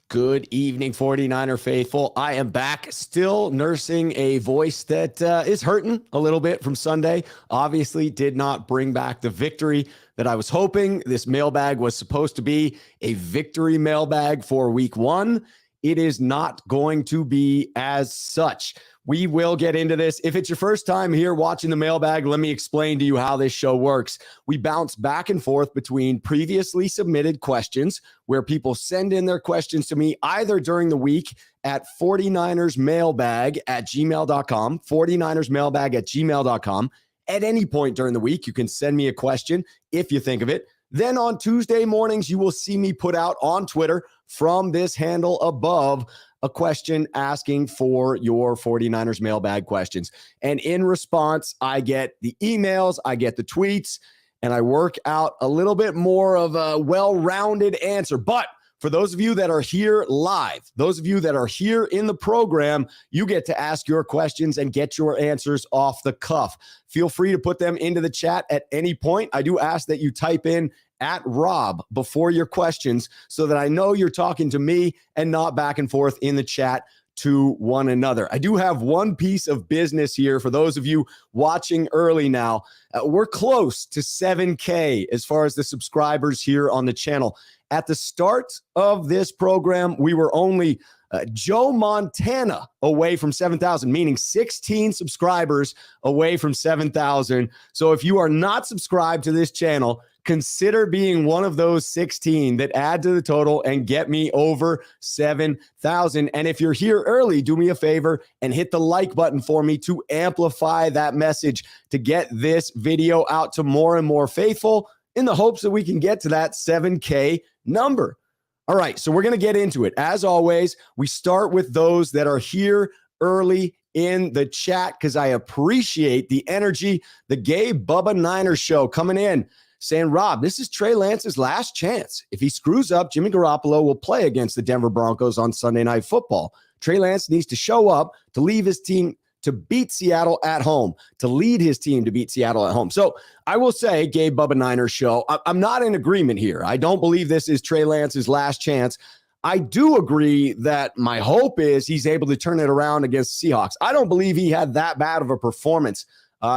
Good evening, 49er faithful. I am back, still nursing a voice that is hurting a little bit from Sunday. Obviously, did not bring back the victory that I was hoping. This mailbag was supposed to be a victory mailbag for week one. It is not going to be as such. We will get into this. If it's your first time here watching the mailbag, let me explain to you how this show works. We bounce back and forth between previously submitted questions where people send in their questions to me either during the week at 49ersmailbag@gmail.com, 49ersmailbag@gmail.com. At any point during the week, you can send me a question if you think of it. Then on Tuesday mornings, you will see me put out on Twitter from this handle above a question asking for your 49ers mailbag questions. And in response, I get the emails, I get the tweets, and I work out a little bit more of a well-rounded answer. But for those of you that are here live, those of you that are here in the program, you get to ask your questions and get your answers off the cuff. Feel free to put them into the chat at any point. I do ask that you type in @Rob before your questions so that I know you're talking to me and not back and forth in the chat to one another. I do have one piece of business here for those of you watching early now. We're close to 7K as far as the subscribers here on the channel. At the start of this program, we were only Joe Montana away from 7,000, meaning 16 subscribers away from 7,000. So if you are not subscribed to this channel, consider being one of those 16 that add to the total and get me over 7,000. And if you're here early, do me a favor and hit the like button for me to amplify that message to get this video out to more and more faithful in the hopes that we can get to that 7K number. All right, so we're going to get into it. As always, we start with those that are here early in the chat because I appreciate the energy. The Gabe Bubba Niners show coming in saying, Rob, this is Trey Lance's last chance. If he screws up, Jimmy Garoppolo will play against the Denver Broncos on Sunday Night Football. Trey Lance needs to show up to leave his team to beat Seattle at home, to lead his team to beat Seattle at home. So I will say, Gabe Bubba Niners show, I'm not in agreement here. I don't believe this is Trey Lance's last chance. I do agree that my hope is he's able to turn it around against Seahawks. I don't believe he had that bad of a performance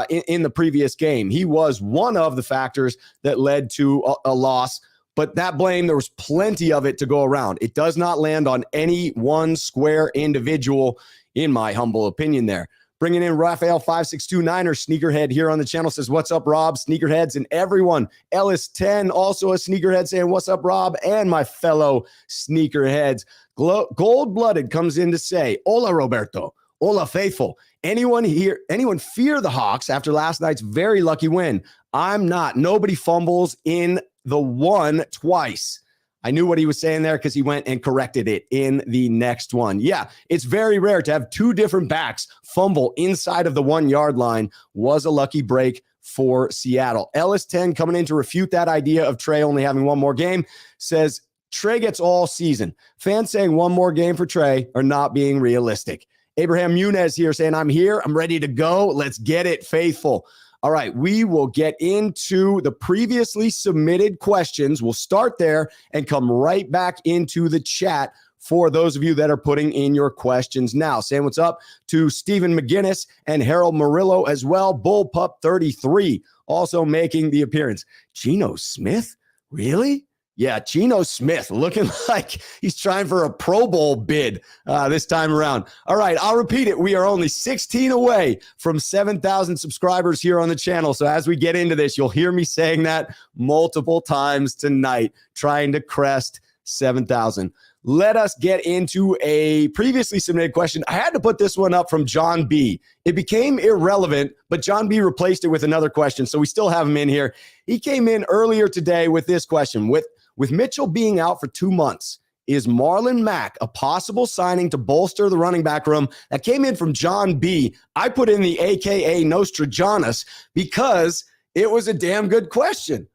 in the previous game. He was one of the factors that led to a loss, but that blame, there was plenty of it to go around. It does not land on any one square individual, in my humble opinion there. Bringing in Raphael 562 Sneakerhead here on the channel says, what's up, Rob? Sneakerheads and everyone. Ellis 10, also a sneakerhead, saying, what's up, Rob? And my fellow sneakerheads. Gold-blooded comes in to say, hola, Roberto. Hola, faithful. Anyone fear the Hawks after last night's very lucky win? I'm not. Nobody fumbles in the one twice. I knew what he was saying there because he went and corrected it in the next one. Yeah, it's very rare to have two different backs fumble inside of the 1 yard line. Was a lucky break for Seattle. Ellis 10 coming in to refute that idea of Trey only having one more game says Trey gets all season. Fans saying one more game for Trey are not being realistic. Abraham Munez here saying, I'm here. I'm ready to go. Let's get it, faithful. All right, we will get into the previously submitted questions. We'll start there and come right back into the chat for those of you that are putting in your questions now. Saying what's up to Stephen McGinnis and Harold Murillo as well. Bullpup 33 also making the appearance. Geno Smith? Really? Yeah, Geno Smith looking like he's trying for a Pro Bowl bid this time around. All right, I'll repeat it. We are only 16 away from 7,000 subscribers here on the channel. So as we get into this, you'll hear me saying that multiple times tonight, trying to crest 7,000. Let us get into a previously submitted question. I had to put this one up from John B. It became irrelevant, but John B replaced it with another question, so we still have him in here. He came in earlier today with this question. With Mitchell being out for 2 months, is Marlon Mack a possible signing to bolster the running back room? That came in from John B. I put in the AKA Nostradamus because it was a damn good question.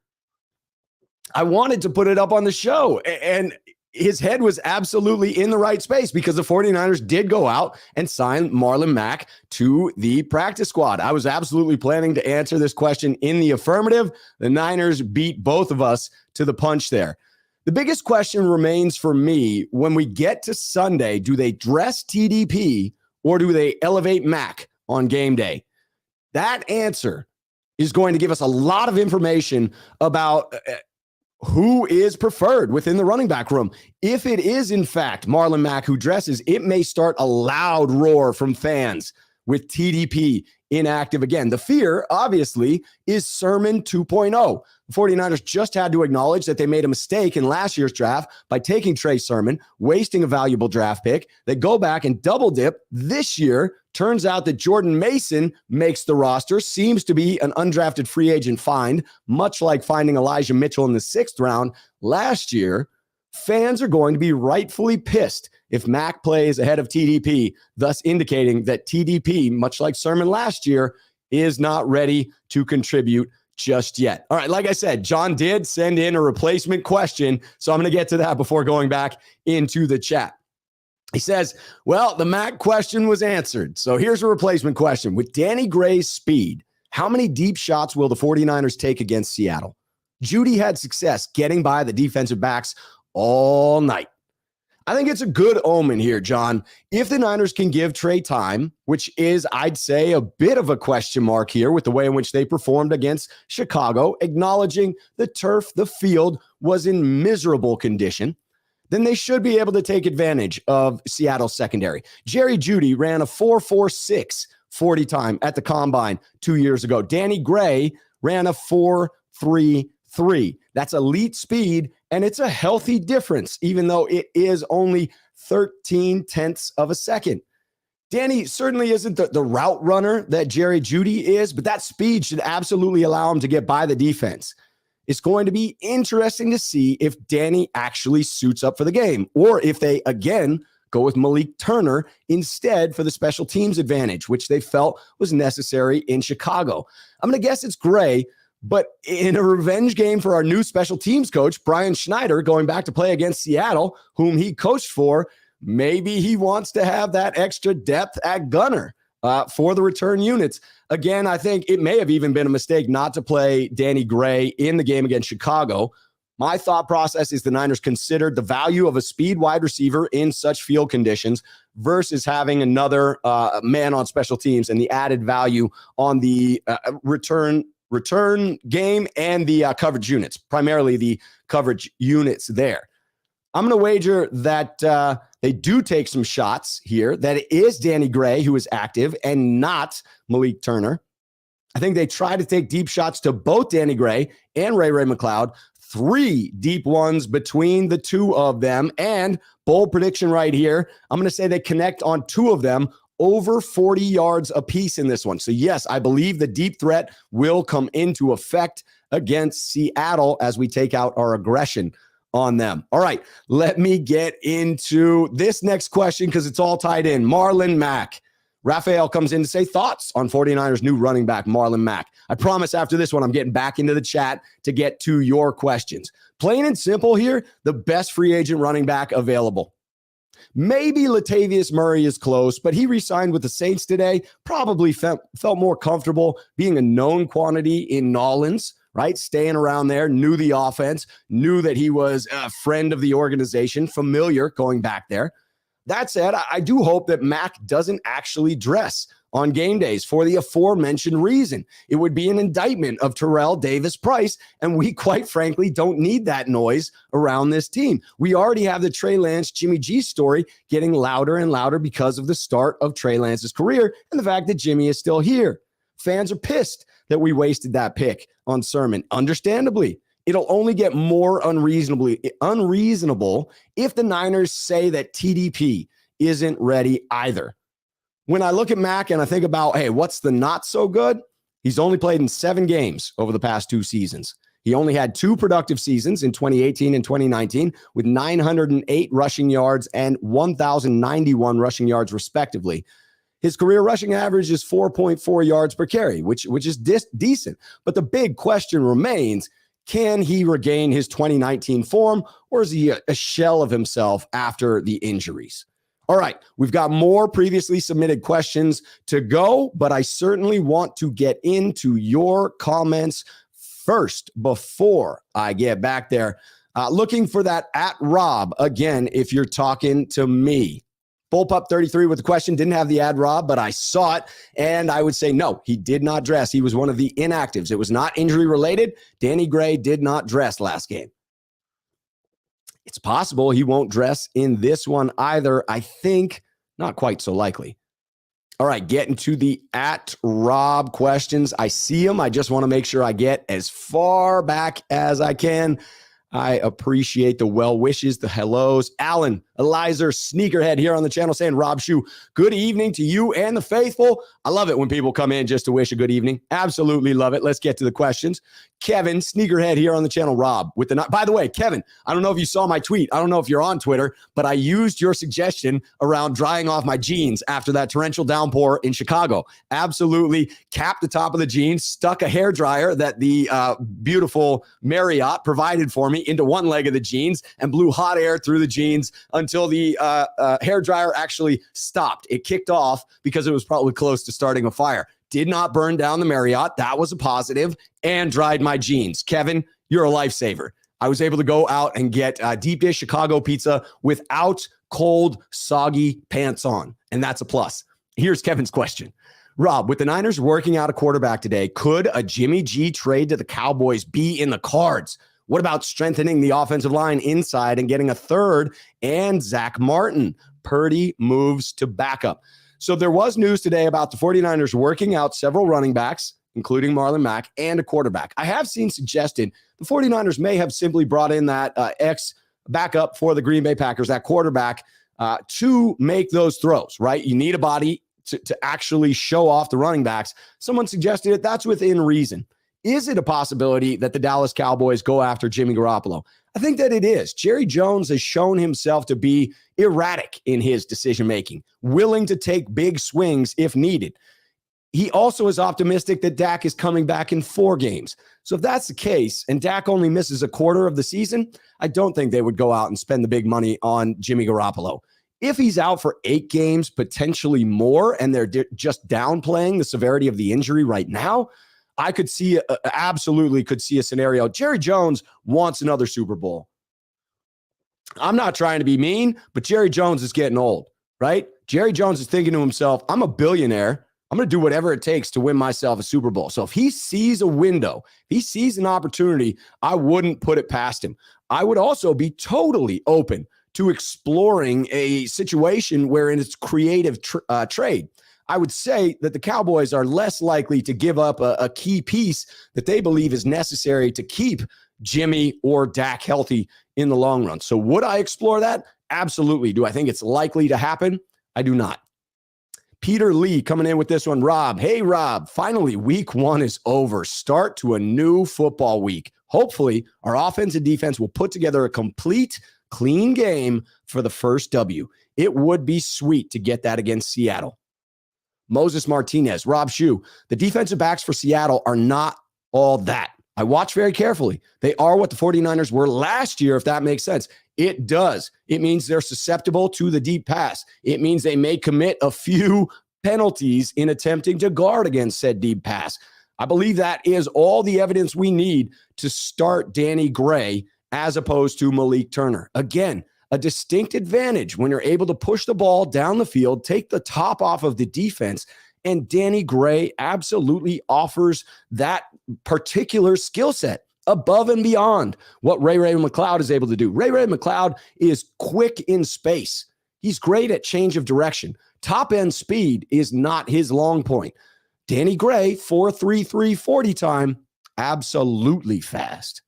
I wanted to put it up on the show, and his head was absolutely in the right space because the 49ers did go out and sign Marlon Mack to the practice squad. I was absolutely planning to answer this question in the affirmative. The Niners beat both of us to the punch there. The biggest question remains for me when we get to Sunday, do they dress TDP or do they elevate Mack on game day? That answer is going to give us a lot of information about who is preferred within the running back room. If it is, in fact, Marlon Mack who dresses, it may start a loud roar from fans with TDP inactive again. The fear, obviously, is Sermon 2.0. The 49ers just had to acknowledge that they made a mistake in last year's draft by taking Trey Sermon, wasting a valuable draft pick. They go back and double dip this year. Turns out that Jordan Mason makes the roster, seems to be an undrafted free agent find, much like finding Elijah Mitchell in the 6th round last year. Fans are going to be rightfully pissed if Mack plays ahead of TDP, thus indicating that TDP, much like Sermon last year, is not ready to contribute just yet. All right, like I said, John did send in a replacement question, so I'm going to get to that before going back into the chat. He says, well, the Mack question was answered. So here's a replacement question. With Danny Gray's speed, how many deep shots will the 49ers take against Seattle? Judy had success getting by the defensive backs all night. I think it's a good omen here, John. If the Niners can give Trey time, which is, I'd say, a bit of a question mark here with the way in which they performed against Chicago, acknowledging the turf, the field was in miserable condition, then they should be able to take advantage of Seattle's secondary. Jerry Jeudy ran a 4.46 40 time at the combine 2 years ago. Danny Gray ran a 4.33. That's elite speed, and it's a healthy difference, even though it is only 13/10 of a second. Danny certainly isn't the route runner that Jerry Jeudy is, but that speed should absolutely allow him to get by the defense. It's going to be interesting to see if Danny actually suits up for the game, or if they, again, go with Malik Turner instead for the special teams advantage, which they felt was necessary in Chicago. I'm going to guess it's Gray, but in a revenge game for our new special teams coach, Brian Schneider, going back to play against Seattle, whom he coached for, maybe he wants to have that extra depth at gunner for the return units. Again, I think it may have even been a mistake not to play Danny Gray in the game against Chicago. My thought process is the Niners considered the value of a speed wide receiver in such field conditions versus having another man on special teams and the added value on the return game and the coverage units, primarily the coverage units there. I'm going to wager that they do take some shots here, that it is Danny Gray who is active and not Malik Turner. I think they try to take deep shots to both Danny Gray and Ray McCloud, 3 deep ones between the two of them, and bold prediction right here, I'm going to say they connect on 2 of them over 40 yards apiece in this one. So yes, I believe the deep threat will come into effect against Seattle as we take out our aggression on them. All right, let me get into this next question because it's all tied in. Marlon Mack. Raphael comes in to say thoughts on 49ers new running back, Marlon Mack. I promise after this one, I'm getting back into the chat to get to your questions. Plain and simple here, the best free agent running back available. Maybe Latavius Murray is close, but he re-signed with the Saints today. Probably felt more comfortable being a known quantity in Nolans, right? Staying around there, knew the offense, knew that he was a friend of the organization, familiar going back there. That said, I do hope that Mack doesn't actually dress on game days for the aforementioned reason. It would be an indictment of Terrell Davis-Price, and we quite frankly don't need that noise around this team. We already have the Trey Lance, Jimmy G story getting louder and louder because of the start of Trey Lance's career and the fact that Jimmy is still here. Fans are pissed that we wasted that pick on Sermon, understandably. It'll only get more unreasonable if the Niners say that TDP isn't ready either. When I look at Mack and I think about, hey, what's the not so good? He's only played in 7 games over the past 2 seasons. He only had 2 productive seasons in 2018 and 2019 with 908 rushing yards and 1,091 rushing yards respectively. His career rushing average is 4.4 yards per carry, which is decent. But the big question remains, can he regain his 2019 form, or is he a shell of himself after the injuries? All right, we've got more previously submitted questions to go, but I certainly want to get into your comments first before I get back there. Looking for that at Rob again, if you're talking to me. Bullpup33 with the question, didn't have the ad, Rob, but I saw it, and I would say no, he did not dress. He was one of the inactives. It was not injury related. Danny Gray did not dress last game. It's possible he won't dress in this one either. I think not quite so likely. All right, getting to the at Rob questions. I see them. I just want to make sure I get as far back as I can. I appreciate the well wishes, the hellos. Alan, Eliza, Sneakerhead here on the channel saying, Rob Shoe, good evening to you and the faithful. I love it when people come in just to wish a good evening. Absolutely love it. Let's get to the questions. Kevin, Sneakerhead here on the channel. Rob, with the by the way, Kevin, I don't know if you saw my tweet. I don't know if you're on Twitter, but I used your suggestion around drying off my jeans after that torrential downpour in Chicago. Absolutely capped the top of the jeans, stuck a hairdryer that the beautiful Marriott provided for me into one leg of the jeans, and blew hot air through the jeans until the hairdryer actually stopped. It kicked off because it was probably close to starting a fire. Did not burn down the Marriott. That was a positive, and dried my jeans. Kevin, you're a lifesaver. I was able to go out and get deep dish Chicago pizza without cold, soggy pants on, and that's a plus. Here's Kevin's question. Rob, with the Niners working out a quarterback today, could a Jimmy G trade to the Cowboys be in the cards? What about strengthening the offensive line inside and getting a third and Zach Martin? Purdy moves to backup. So there was news today about the 49ers working out several running backs, including Marlon Mack, and a quarterback. I have seen suggested the 49ers may have simply brought in that ex-backup for the Green Bay Packers, that quarterback, to make those throws, right? You need a body to actually show off the running backs. Someone suggested it. That's within reason. Is it a possibility that the Dallas Cowboys go after Jimmy Garoppolo? I think that it is. Jerry Jones has shown himself to be erratic in his decision-making, willing to take big swings if needed. He also is optimistic that Dak is coming back in 4 games. So if that's the case, and Dak only misses a quarter of the season, I don't think they would go out and spend the big money on Jimmy Garoppolo. If he's out for 8 games, potentially more, and they're just downplaying the severity of the injury right now, I could see, absolutely could see a scenario. Jerry Jones wants another Super Bowl. I'm not trying to be mean, but Jerry Jones is getting old, right? Jerry Jones is thinking to himself, I'm a billionaire. I'm going to do whatever it takes to win myself a Super Bowl. So if he sees a window, if he sees an opportunity, I wouldn't put it past him. I would also be totally open to exploring a situation wherein it's creative trade. I would say that the Cowboys are less likely to give up a key piece that they believe is necessary to keep Jimmy or Dak healthy in the long run. So would I explore that? Absolutely. Do I think it's likely to happen? I do not. Peter Lee coming in with this one. Rob, hey, Rob, finally, week 1 is over. Start to a new football week. Hopefully, our offense and defense will put together a complete, clean game for the first W. It would be sweet to get that against Seattle. Moses Martinez, Rob Shoe, the defensive backs for Seattle are not all that. I watch very carefully. They are what the 49ers were last year, if that makes sense. It does. It means they're susceptible to the deep pass. It means they may commit a few penalties in attempting to guard against said deep pass. I believe that is all the evidence we need to start Danny Gray as opposed to Malik Turner. Again, a distinct advantage when you're able to push the ball down the field, take the top off of the defense, and Danny Gray absolutely offers that particular skill set above and beyond what Ray McCloud is able to do. Ray McCloud is quick in space. He's great at change of direction. Top-end speed is not his long point. Danny Gray, 4.33 40 time, absolutely fast.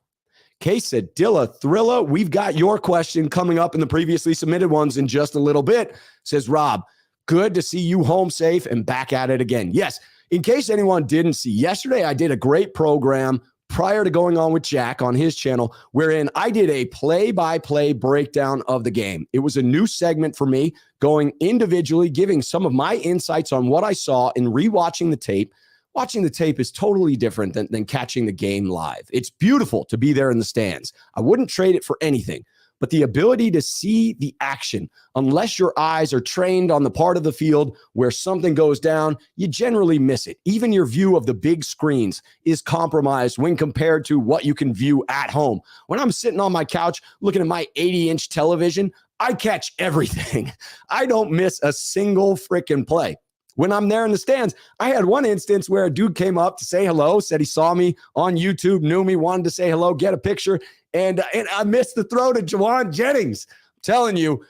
Case said, Dilla, Thrilla, we've got your question coming up in the previously submitted ones in just a little bit. Says, Rob, good to see you home safe and back at it again. Yes, in case anyone didn't see, yesterday I did a great program prior to going on with Jack on his channel, wherein I did a play-by-play breakdown of the game. It was a new segment for me, going individually, giving some of my insights on what I saw in rewatching the tape. Watching the tape is totally different than catching the game live. It's beautiful to be there in the stands. I wouldn't trade it for anything. but the ability to see the action, unless your eyes are trained on the part of the field where something goes down, you generally miss it. Even your view of the big screens is compromised when compared to what you can view at home. When I'm sitting on my couch looking at my 80-inch television, I catch everything. I don't miss a single freaking play. When I'm there in the stands, I had one instance where a dude came up to say hello, said he saw me on YouTube, knew me, wanted to say hello, get a picture, and I missed the throw to Juwan Jennings. I'm telling you,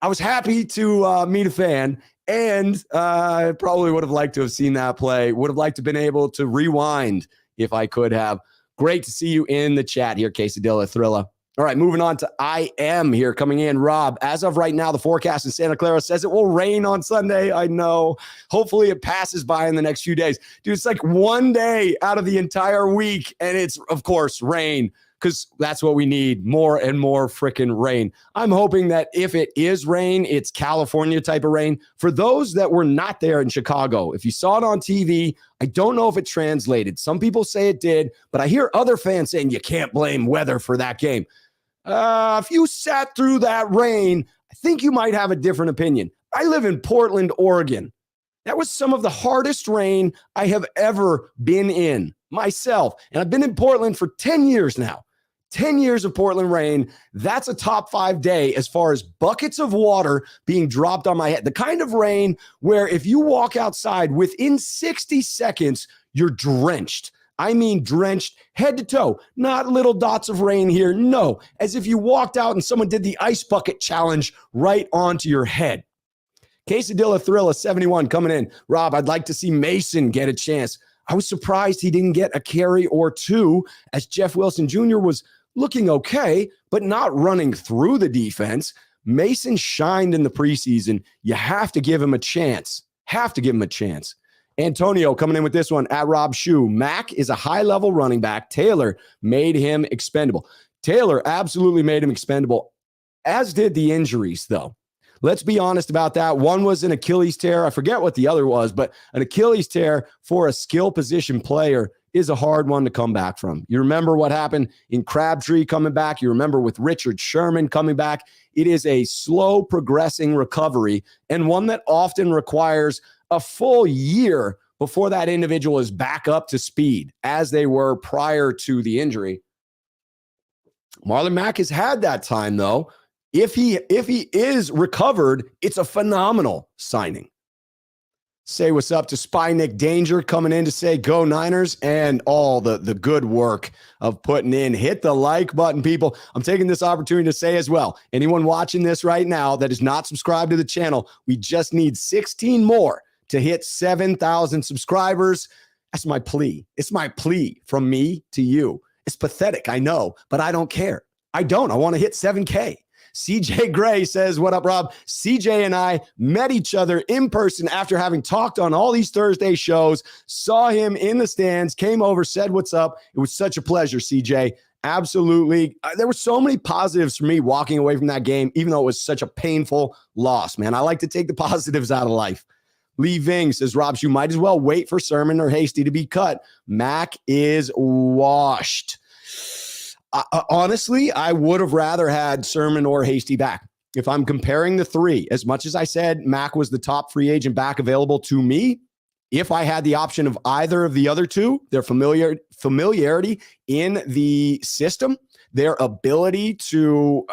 I was happy to meet a fan, and I probably would have liked to have seen that play, would have liked to have been able to rewind if I could have. Great to see you in the chat here, Quesadilla Thrilla. All right, moving on to I Am here coming in. Rob, as of right now, the forecast in Santa Clara says it will rain on Sunday. I know. Hopefully it passes by in the next few days. Dude, it's like one day out of the entire week, and it's, of course, rain, because that's what we need, more and more freaking rain. I'm hoping that if it is rain, it's California type of rain. For those that were not there in Chicago, if you saw it on TV, I don't know if it translated. Some people say it did, but I hear other fans saying you can't blame weather for that game. If you sat through that rain, I think you might have a different opinion. I live in Portland, Oregon. That was some of the hardest rain I have ever been in myself. And I've been in Portland for 10 years now. 10 years of Portland rain. That's a top 5 day as far as buckets of water being dropped on my head. The kind of rain where if you walk outside within 60 seconds, you're drenched. I mean drenched head to toe, not little dots of rain here. No, as if you walked out and someone did the ice bucket challenge right onto your head. Quesadilla Thrilla 71 coming in. Rob, I'd like to see Mason get a chance. I was surprised he didn't get a carry or two, as Jeff Wilson Jr. was looking okay, but not running through the defense. Mason shined in the preseason. You have to give him a chance. Antonio coming in with this one at Rob Shue. Mack is a high-level running back. Taylor made him expendable. Taylor absolutely made him expendable, as did the injuries, though. Let's be honest about that. One was an Achilles tear. I forget what the other was, but an Achilles tear for a skill position player is a hard one to come back from. You remember what happened in Crabtree coming back. You remember with Richard Sherman coming back. It is a slow progressing recovery and one that often requires a full year before that individual is back up to speed as they were prior to the injury. Marlon Mack has had that time, though. If he is recovered, it's a phenomenal signing. Say what's up to Spy Nick Danger coming in to say go Niners, and all the good work of putting in. Hit the like button, people. I'm taking this opportunity to say as well, anyone watching this right now that is not subscribed to the channel, we just need 16 more to hit 7,000 subscribers. That's my plea. It's my plea from me to you. It's pathetic, I know, but I don't care. I want to hit 7K. CJ Gray says, what up, Rob? CJ and I met each other in person after having talked on all these Thursday shows, saw him in the stands, came over, said what's up. It was such a pleasure, CJ. Absolutely. There were so many positives for me walking away from that game, even though it was such a painful loss, man. I like to take the positives out of life. Lee Ving says, Rob, you might as well wait for Sermon or Hasty to be cut. Mack is washed. Honestly, I would have rather had Sermon or Hasty back. If I'm comparing the three, as much as I said Mack was the top free agent back available to me, if I had the option of either of the other two, their familiarity in the system, their ability to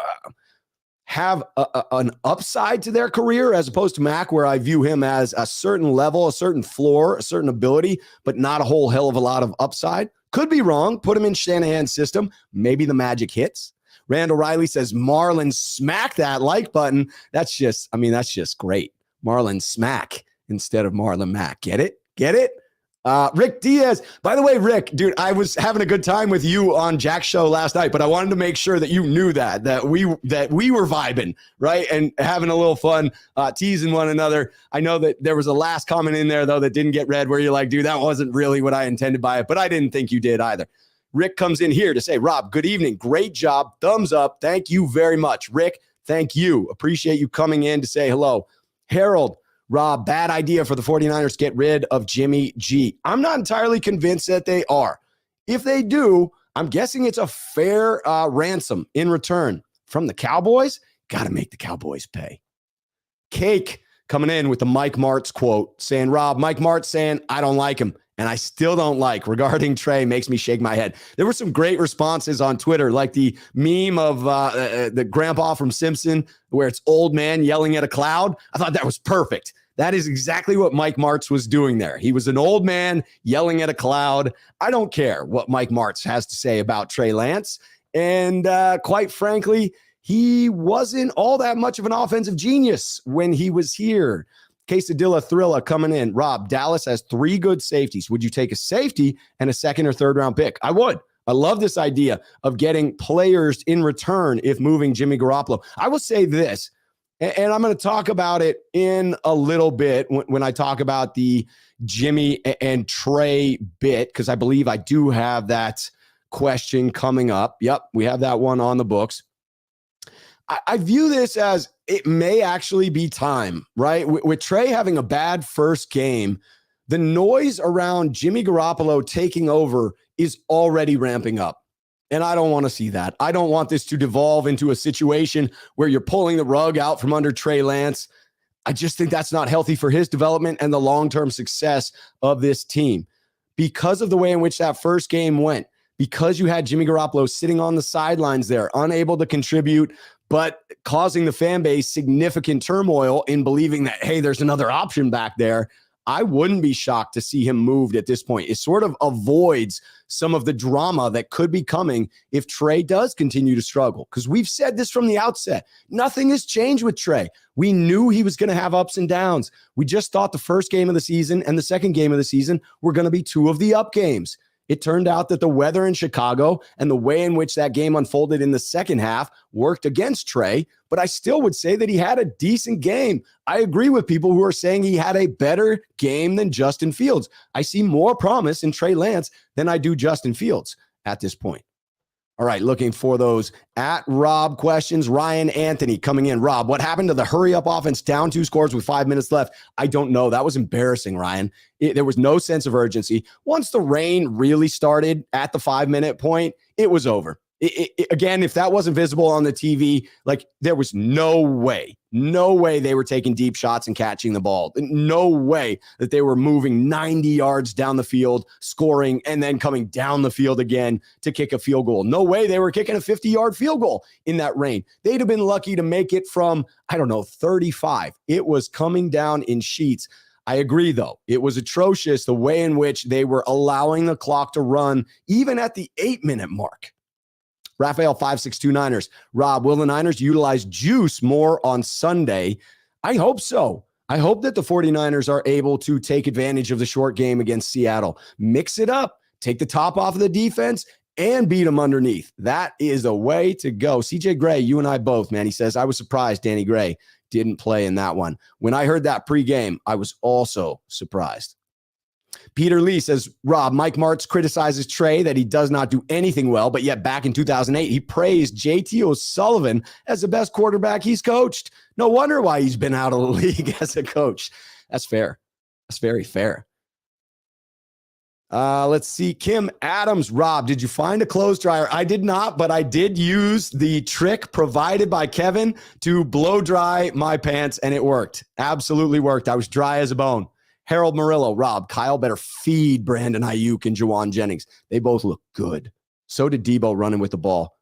have an upside to their career, as opposed to Mack, where I view him as a certain level, a certain floor, a certain ability, but not a whole hell of a lot of upside. Could be wrong. Put him in Shanahan's system. Maybe the magic hits. Randall Riley says, Marlon, smack that like button. That's just great. Marlon smack instead of Marlon Mack. Get it? Rick Diaz. By the way, Rick, dude, I was having a good time with you on Jack's show last night, but I wanted to make sure that you knew that we were vibing, right? And having a little fun, teasing one another. I know that there was a last comment in there, though, that didn't get read where you're like, dude, that wasn't really what I intended by it, but I didn't think you did either. Rick comes in here to say, Rob, good evening. Great job. Thumbs up. Thank you very much. Rick, thank you. Appreciate you coming in to say hello. Harold, Rob, bad idea for the 49ers to get rid of Jimmy G. I'm not entirely convinced that they are. If they do, I'm guessing it's a fair ransom in return from the Cowboys. Got to make the Cowboys pay. Cake coming in with the Mike Martz quote saying, Rob, Mike Martz saying, I don't like him. And I still don't like regarding Trey makes me shake my head. There were some great responses on Twitter, like the meme of the grandpa from Simpson, where it's old man yelling at a cloud. I thought that was perfect. That is exactly what Mike Martz was doing there. He was an old man yelling at a cloud. I don't care what Mike Martz has to say about Trey Lance. And quite frankly, he wasn't all that much of an offensive genius when he was here. Quesadilla Thrilla coming in. Rob, Dallas has 3 good safeties. Would you take a safety and a second or third round pick? I would. I love this idea of getting players in return if moving Jimmy Garoppolo. I will say this, and I'm going to talk about it in a little bit when I talk about the Jimmy and Trey bit, because I believe I do have that question coming up. Yep, we have that one on the books. I view this as it may actually be time, right? With Trey having a bad first game, the noise around Jimmy Garoppolo taking over is already ramping up. And I don't want to see that. I don't want this to devolve into a situation where you're pulling the rug out from under Trey Lance. I just think that's not healthy for his development and the long-term success of this team. Because of the way in which that first game went, because you had Jimmy Garoppolo sitting on the sidelines there, unable to contribute, but causing the fan base significant turmoil in believing that, hey, there's another option back there, I wouldn't be shocked to see him moved at this point. It sort of avoids some of the drama that could be coming if Trey does continue to struggle. Because we've said this from the outset. Nothing has changed with Trey. We knew he was going to have ups and downs. We just thought the first game of the season and the second game of the season were going to be 2 of the up games. It turned out that the weather in Chicago and the way in which that game unfolded in the second half worked against Trey, but I still would say that he had a decent game. I agree with people who are saying he had a better game than Justin Fields. I see more promise in Trey Lance than I do Justin Fields at this point. All right, looking for those at Rob questions. Ryan Anthony coming in. Rob, what happened to the hurry-up offense down 2 scores with 5 minutes left? I don't know. That was embarrassing, Ryan. There was no sense of urgency. Once the rain really started at the 5-minute point, it was over. Again, if that wasn't visible on the TV, like there was no way they were taking deep shots and catching the ball. No way that they were moving 90 yards down the field, scoring, and then coming down the field again to kick a field goal. No way they were kicking a 50-yard field goal in that rain. They'd have been lucky to make it from, 35. It was coming down in sheets. I agree, though. It was atrocious the way in which they were allowing the clock to run even at the 8-minute mark. Raphael 5629ers. Rob, will the Niners utilize juice more on Sunday? I hope so. I hope that the 49ers are able to take advantage of the short game against Seattle. Mix it up. Take the top off of the defense and beat them underneath. That is a way to go. CJ Gray, you and I both, man. He says, I was surprised Danny Gray didn't play in that one. When I heard that pregame, I was also surprised. Peter Lee says, Rob, Mike Martz criticizes Trey that he does not do anything well, but yet back in 2008, he praised JT O'Sullivan as the best quarterback he's coached. No wonder why he's been out of the league as a coach. That's fair. That's very fair. Let's see. Kim Adams. Rob, did you find a clothes dryer? I did not, but I did use the trick provided by Kevin to blow dry my pants, and it worked. Absolutely worked. I was dry as a bone. Harold Murillo, Rob, Kyle better feed Brandon Ayuk and Juwan Jennings. They both look good. So did Debo running with the ball.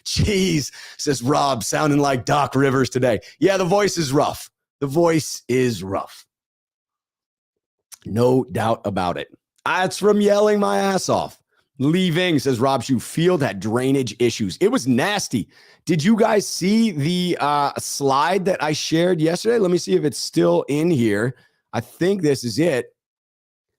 Jeez, says Rob, sounding like Doc Rivers today. Yeah, the voice is rough. No doubt about it. That's from yelling my ass off. Leaving, says Rob Shue, Field had drainage issues. It was nasty. Did you guys see the slide that I shared yesterday? Let me see if it's still in here. I think this is it.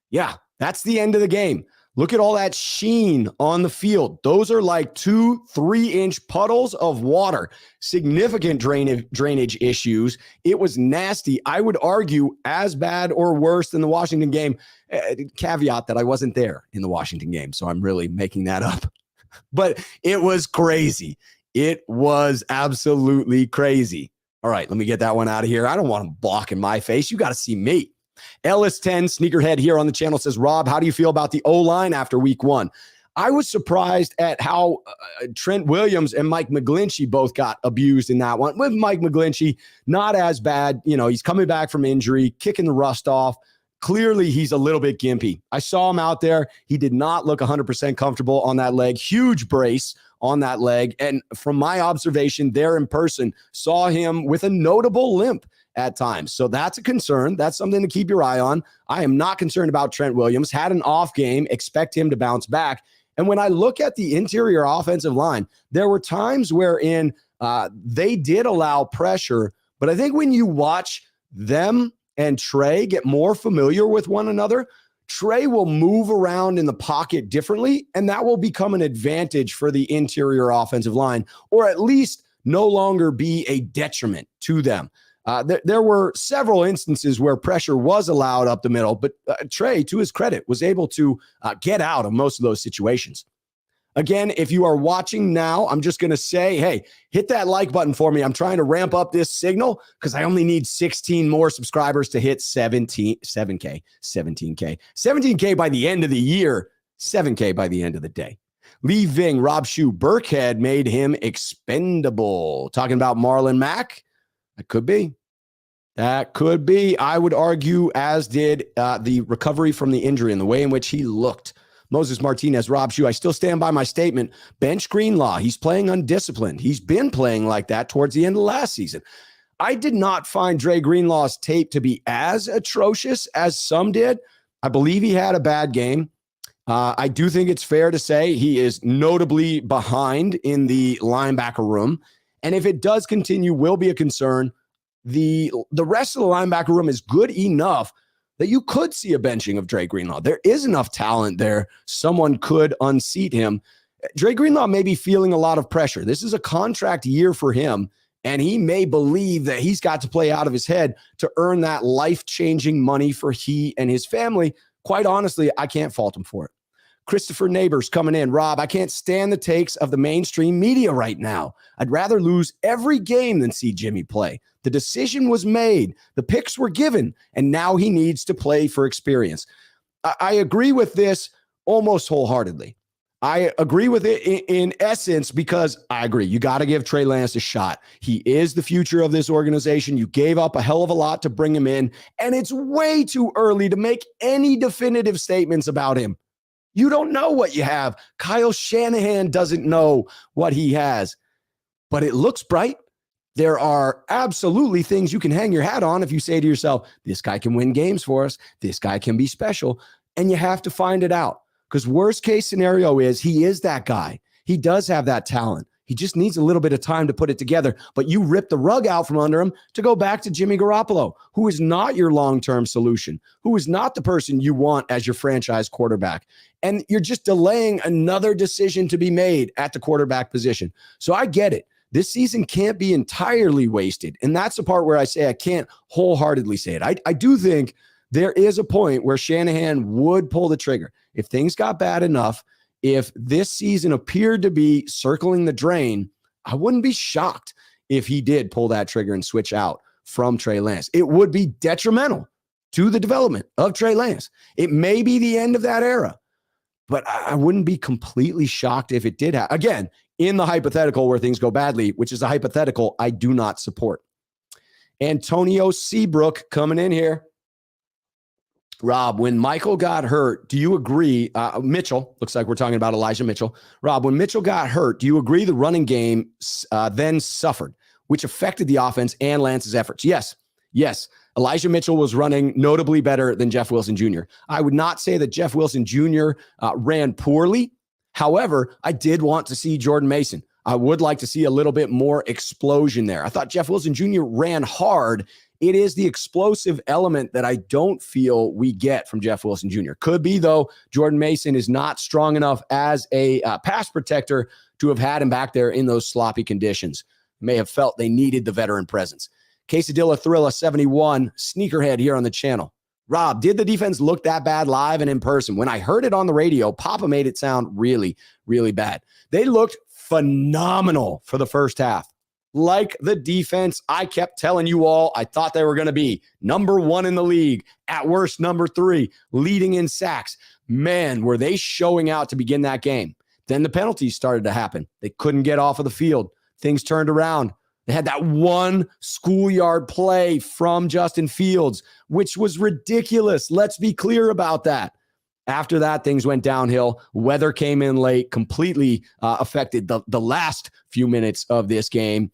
Yeah, that's the end of the game. Look at all that sheen on the field. Those are like 2-3-inch puddles of water. Significant drainage issues. It was nasty. I would argue as bad or worse than the Washington game. Caveat that I wasn't there in the Washington game, so I'm really making that up. But it was crazy. It was absolutely crazy. All right, let me get that one out of here. I don't want them blocking my face. You got to see me. Ellis 10 Sneakerhead here on the channel says, Rob, how do you feel about the O-line after week 1? I was surprised at how Trent Williams and Mike McGlinchey both got abused in that one. With Mike McGlinchey, not as bad. He's coming back from injury, kicking the rust off. Clearly, he's a little bit gimpy. I saw him out there. He did not look 100% comfortable on that leg. Huge brace on that leg. And from my observation there in person, saw him with a notable limp at times. So that's a concern. That's something to keep your eye on. I am not concerned about Trent Williams. Had an off game. Expect him to bounce back. And when I look at the interior offensive line, there were times wherein they did allow pressure. But I think when you watch them and Trey get more familiar with one another, Trey will move around in the pocket differently, and that will become an advantage for the interior offensive line, or at least no longer be a detriment to them. There were several instances where pressure was allowed up the middle, but Trey, to his credit, was able to get out of most of those situations. Again, if you are watching now, I'm just going to say, hey, hit that like button for me. I'm trying to ramp up this signal because I only need 16 more subscribers to hit 17K by the end of the year, 7K by the end of the day. Lee Ving, Rob Shue, Burkhead made him expendable. Talking about Marlon Mack, that could be. That could be. I would argue, as did the recovery from the injury and the way in which he looked. Moses Martinez, Rob Shue, I still stand by my statement. Bench Greenlaw, he's playing undisciplined. He's been playing like that towards the end of last season. I did not find Dre Greenlaw's tape to be as atrocious as some did. I believe he had a bad game. I do think it's fair to say he is notably behind in the linebacker room. And if it does continue, will be a concern. The rest of the linebacker room is good enough that you could see a benching of Dre Greenlaw. There is enough talent there. Someone could unseat him. Dre Greenlaw may be feeling a lot of pressure. This is a contract year for him, and he may believe that he's got to play out of his head to earn that life-changing money for he and his family. Quite honestly, I can't fault him for it. Christopher Neighbors coming in. Rob, I can't stand the takes of the mainstream media right now. I'd rather lose every game than see Jimmy play. The decision was made. The picks were given, and now he needs to play for experience. I agree with this almost wholeheartedly. I agree with it in essence because I agree. You got to give Trey Lance a shot. He is the future of this organization. You gave up a hell of a lot to bring him in, and it's way too early to make any definitive statements about him. You don't know what you have. Kyle Shanahan doesn't know what he has, but it looks bright. There are absolutely things you can hang your hat on if you say to yourself, this guy can win games for us. This guy can be special. And you have to find it out because worst case scenario is he is that guy. He does have that talent. He just needs a little bit of time to put it together. But you rip the rug out from under him to go back to Jimmy Garoppolo, who is not your long-term solution, who is not the person you want as your franchise quarterback. And you're just delaying another decision to be made at the quarterback position. So I get it. This season can't be entirely wasted. And that's the part where I say I can't wholeheartedly say it. I do think there is a point where Shanahan would pull the trigger. If things got bad enough, if this season appeared to be circling the drain, I wouldn't be shocked if he did pull that trigger and switch out from Trey Lance. It would be detrimental to the development of Trey Lance. It may be the end of that era, but I wouldn't be completely shocked if it did happen. Again, in the hypothetical where things go badly, which is a hypothetical I do not support. Antonio Seabrook coming in here. Rob, when Michael got hurt, do you agree? Mitchell, looks like we're talking about Elijah Mitchell. Rob, when Mitchell got hurt, do you agree the running game then suffered, which affected the offense and Lance's efforts? Yes. Elijah Mitchell was running notably better than Jeff Wilson Jr. I would not say that Jeff Wilson Jr. Ran poorly. However, I did want to see Jordan Mason. I would like to see a little bit more explosion there. I thought Jeff Wilson Jr. ran hard. It is the explosive element that I don't feel we get from Jeff Wilson Jr. Could be, though, Jordan Mason is not strong enough as a pass protector to have had him back there in those sloppy conditions. May have felt they needed the veteran presence. Quesadilla Thrilla 71, sneakerhead here on the channel. Rob, did the defense look that bad live and in person? When I heard it on the radio, Papa made it sound really, really bad. They looked phenomenal for the first half. Like the defense I kept telling you all I thought they were going to be. Number 1 in the league, at worst number 3, leading in sacks. man, were they showing out to begin that game. Then the penalties started to happen. They couldn't get off of the field. Things turned around. They had that one schoolyard play from Justin Fields, which was ridiculous. Let's be clear about that. After that, things went downhill. Weather came in late, completely affected the last few minutes of this game.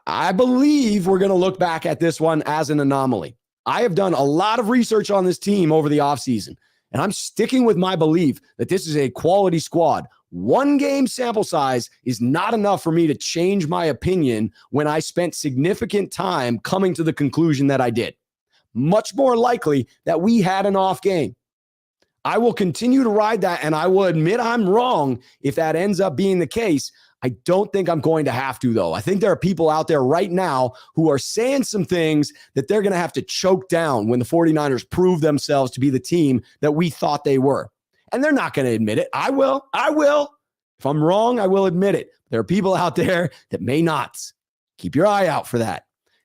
I believe we're going to look back at this one as an anomaly. I have done a lot of research on this team over the offseason, and I'm sticking with my belief that this is a quality squad. One game sample size is not enough for me to change my opinion when I spent significant time coming to the conclusion that I did. Much more likely that we had an off game. I will continue to ride that, and I will admit I'm wrong if that ends up being the case. I don't think I'm going to have to, though. I think there are people out there right now who are saying some things that they're going to have to choke down when the 49ers prove themselves to be the team that we thought they were. And they're not going to admit it. I will. If I'm wrong, I will admit it. There are people out there that may not. Keep your eye out for that.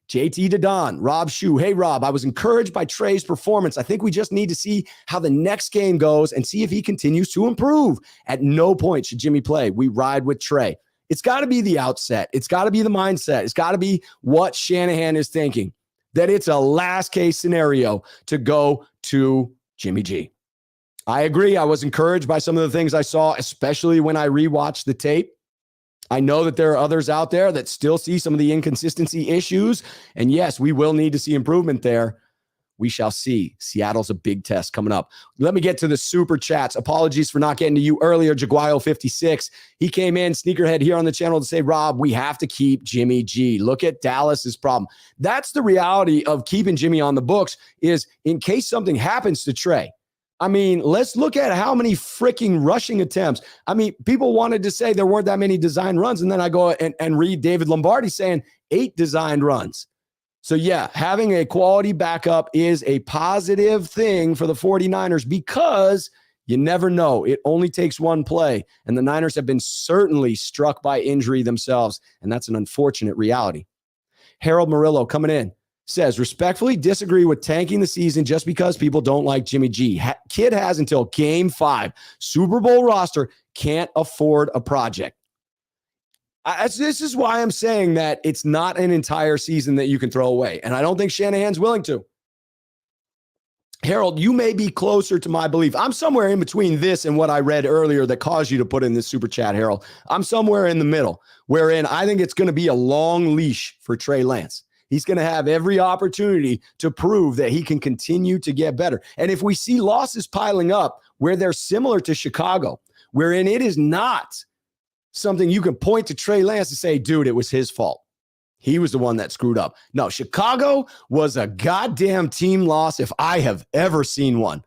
JT Dadon, Rob Shue. Hey, Rob, I was encouraged by Trey's performance. I think we just need to see how the next game goes and see if he continues to improve. At no point should Jimmy play. We ride with Trey. It's got to be the outset. It's got to be the mindset. It's got to be what Shanahan is thinking, that it's a last case scenario to go to Jimmy G. I agree. I was encouraged by some of the things I saw, especially when I rewatched the tape. I know that there are others out there that still see some of the inconsistency issues. And yes, we will need to see improvement there. We shall see. Seattle's a big test coming up. Let me get to the super chats. Apologies for not getting to you earlier, Jaguayo56. He came in, sneakerhead here on the channel to say, Rob, we have to keep Jimmy G. Look at Dallas's problem. That's the reality of keeping Jimmy on the books, is in case something happens to Trey. I mean, let's look at how many freaking rushing attempts. I mean, people wanted to say there weren't that many designed runs, and then I go and read David Lombardi saying 8 designed runs. So, yeah, having a quality backup is a positive thing for the 49ers because you never know. It only takes one play, and the Niners have been certainly struck by injury themselves, and that's an unfortunate reality. Harold Murillo coming in. Says, respectfully disagree with tanking the season just because people don't like Jimmy G. Kid has until game 5. Super Bowl roster, can't afford a project. This is why I'm saying that it's not an entire season that you can throw away. And I don't think Shanahan's willing to. Harold, you may be closer to my belief. I'm somewhere in between this and what I read earlier that caused you to put in this super chat, Harold. I'm somewhere in the middle, wherein I think it's going to be a long leash for Trey Lance. He's going to have every opportunity to prove that he can continue to get better. And if we see losses piling up where they're similar to Chicago, wherein it is not something you can point to Trey Lance and say, dude, it was his fault. He was the one that screwed up. No, Chicago was a goddamn team loss if I have ever seen one.